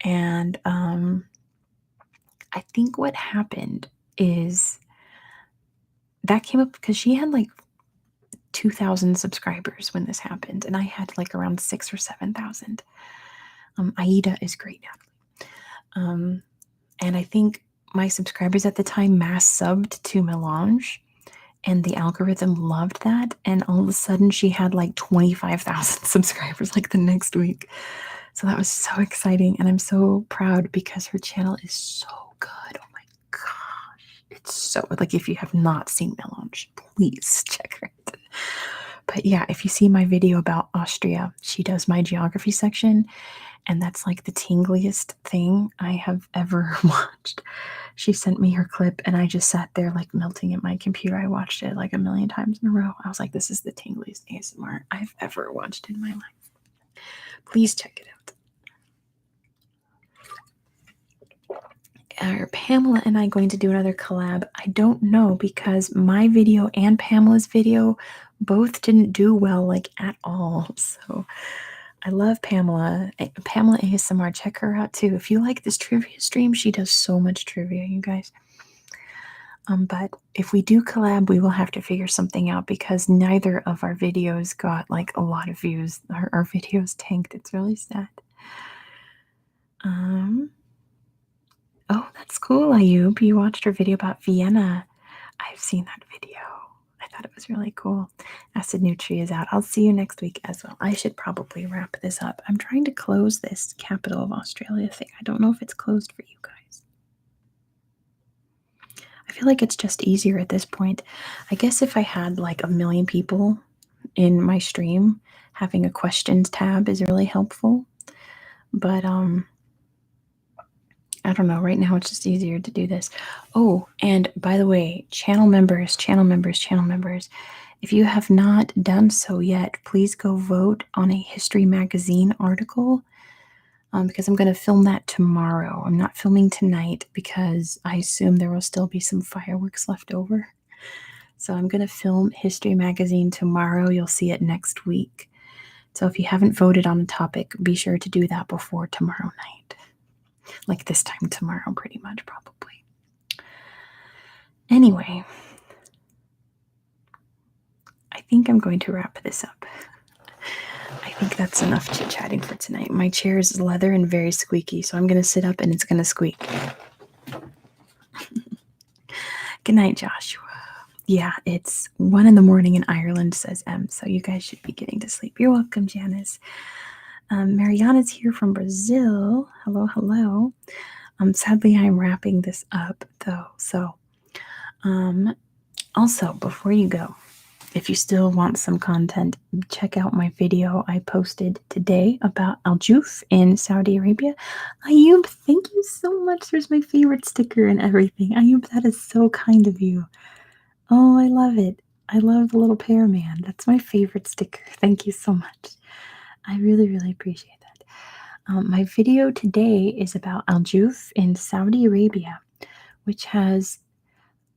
A: And I think what happened is that came up because she had like 2,000 subscribers when this happened, and I had like around 6 or 7,000. Aida is great now. And I think my subscribers at the time mass subbed to Melange, and the algorithm loved that. And all of a sudden, she had like 25,000 subscribers like the next week. So that was so exciting, and I'm so proud because her channel is so good. Oh my gosh, it's so like if you have not seen Melange, please check her out. But yeah, if you see my video about Austria, she does my geography section, and that's like the tingliest thing I have ever watched. She sent me her clip, and I just sat there like melting at my computer. I watched it like a million times in a row. I was like, this is the tingliest ASMR I've ever watched in my life. Please check it out. Are Pamela and I going to do another collab? I don't know, because my video and Pamela's video both didn't do well, like at all. So I love Pamela. Pamela ASMR, check her out too. If you like this trivia stream, she does so much trivia, you guys. But if we do collab, we will have to figure something out because neither of our videos got like a lot of views. Our videos tanked. It's really sad. Oh, that's cool, Ayub. You watched her video about Vienna. I've seen that video. I thought it was really cool. Acid Nutri is out. I'll see you next week as well. I should probably wrap this up. I'm trying to close this capital of Australia thing. I don't know if it's closed for you guys. I feel like it's just easier at this point. I guess if I had like 1 million people in my stream, having a questions tab is really helpful. But I don't know. Right now, it's just easier to do this. Oh, and by the way, channel members. If you have not done so yet, please go vote on a History Magazine article because I'm going to film that tomorrow. I'm not filming tonight because I assume there will still be some fireworks left over. So I'm going to film History Magazine tomorrow. You'll see it next week. So if you haven't voted on a topic, be sure to do that before tomorrow night. Like this time tomorrow, pretty much, probably. Anyway, I think I'm going to wrap this up. I think that's enough chit-chatting for tonight. My chair is leather and very squeaky, so I'm going to sit up and it's going to squeak. Good night, Joshua. Yeah, it's 1 a.m. in Ireland, says M, so you guys should be getting to sleep. You're welcome, Janice. Mariana's here from Brazil. Hello, hello. Sadly, I'm wrapping this up, though, so also, before you go, if you still want some content, check out my video I posted today about Al Juf in Saudi Arabia. Ayub, thank you so much. There's my favorite sticker and everything. Ayub, that is so kind of you. Oh, I love it. I love the little pear man. That's my favorite sticker. Thank you so much. I really, really appreciate that. My video today is about Al Juf in Saudi Arabia, which has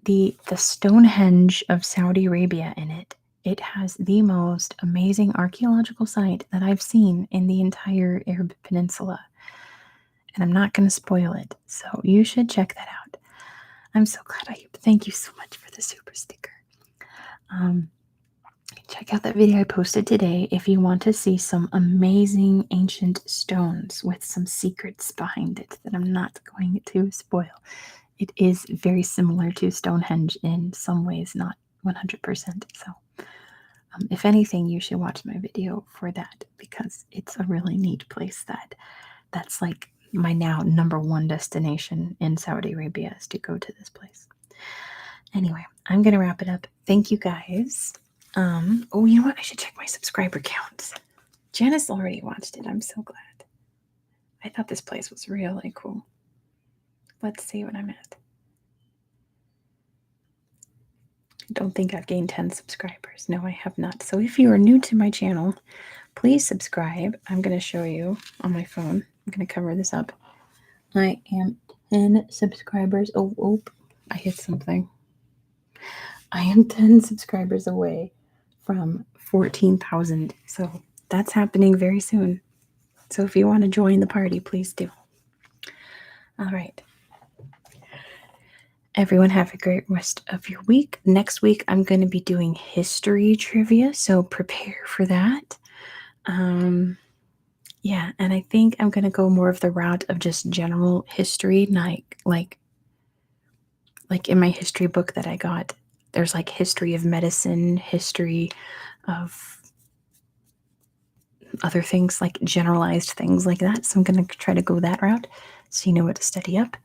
A: the Stonehenge of Saudi Arabia in it. It has the most amazing archaeological site that I've seen in the entire Arab Peninsula. And I'm not going to spoil it, so you should check that out. I'm so glad thank you so much for the super sticker. Check out that video I posted today if you want to see some amazing ancient stones with some secrets behind it that I'm not going to spoil. It is very similar to Stonehenge in some ways, not 100%. So, if anything, you should watch my video for that because it's a really neat place that's like my now #1 destination in Saudi Arabia is to go to this place. Anyway, I'm going to wrap it up. Thank you guys. Oh, you know what? I should check my subscriber counts. Janice already watched it. I'm so glad. I thought this place was really cool. Let's see what I'm at. I don't think I've gained 10 subscribers. No, I have not. So if you are new to my channel, please subscribe. I'm going to show you on my phone. I'm going to cover this up. I am 10 subscribers. Oh, I hit something. I am 10 subscribers away from 14,000. So that's happening very soon. So if you want to join the party, please do. All right. Everyone have a great rest of your week. Next week, I'm going to be doing history trivia, so prepare for that. Yeah, and I think I'm going to go more of the route of just general history, like in my history book that I got. There's like history of medicine, history of other things, like generalized things like that. So I'm going to try to go that route so you know what to study up.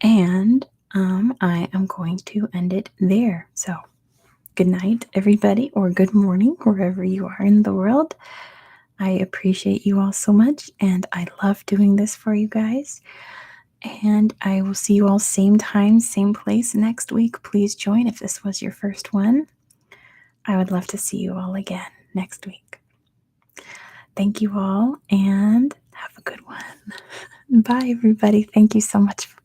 A: And I am going to end it there. So good night, everybody, or good morning, wherever you are in the world. I appreciate you all so much, and I love doing this for you guys. And I will see you all same time, same place next week. Please join if this was your first one. I would love to see you all again next week. Thank you all, and have a good one. Bye, everybody. Thank you so much for playing.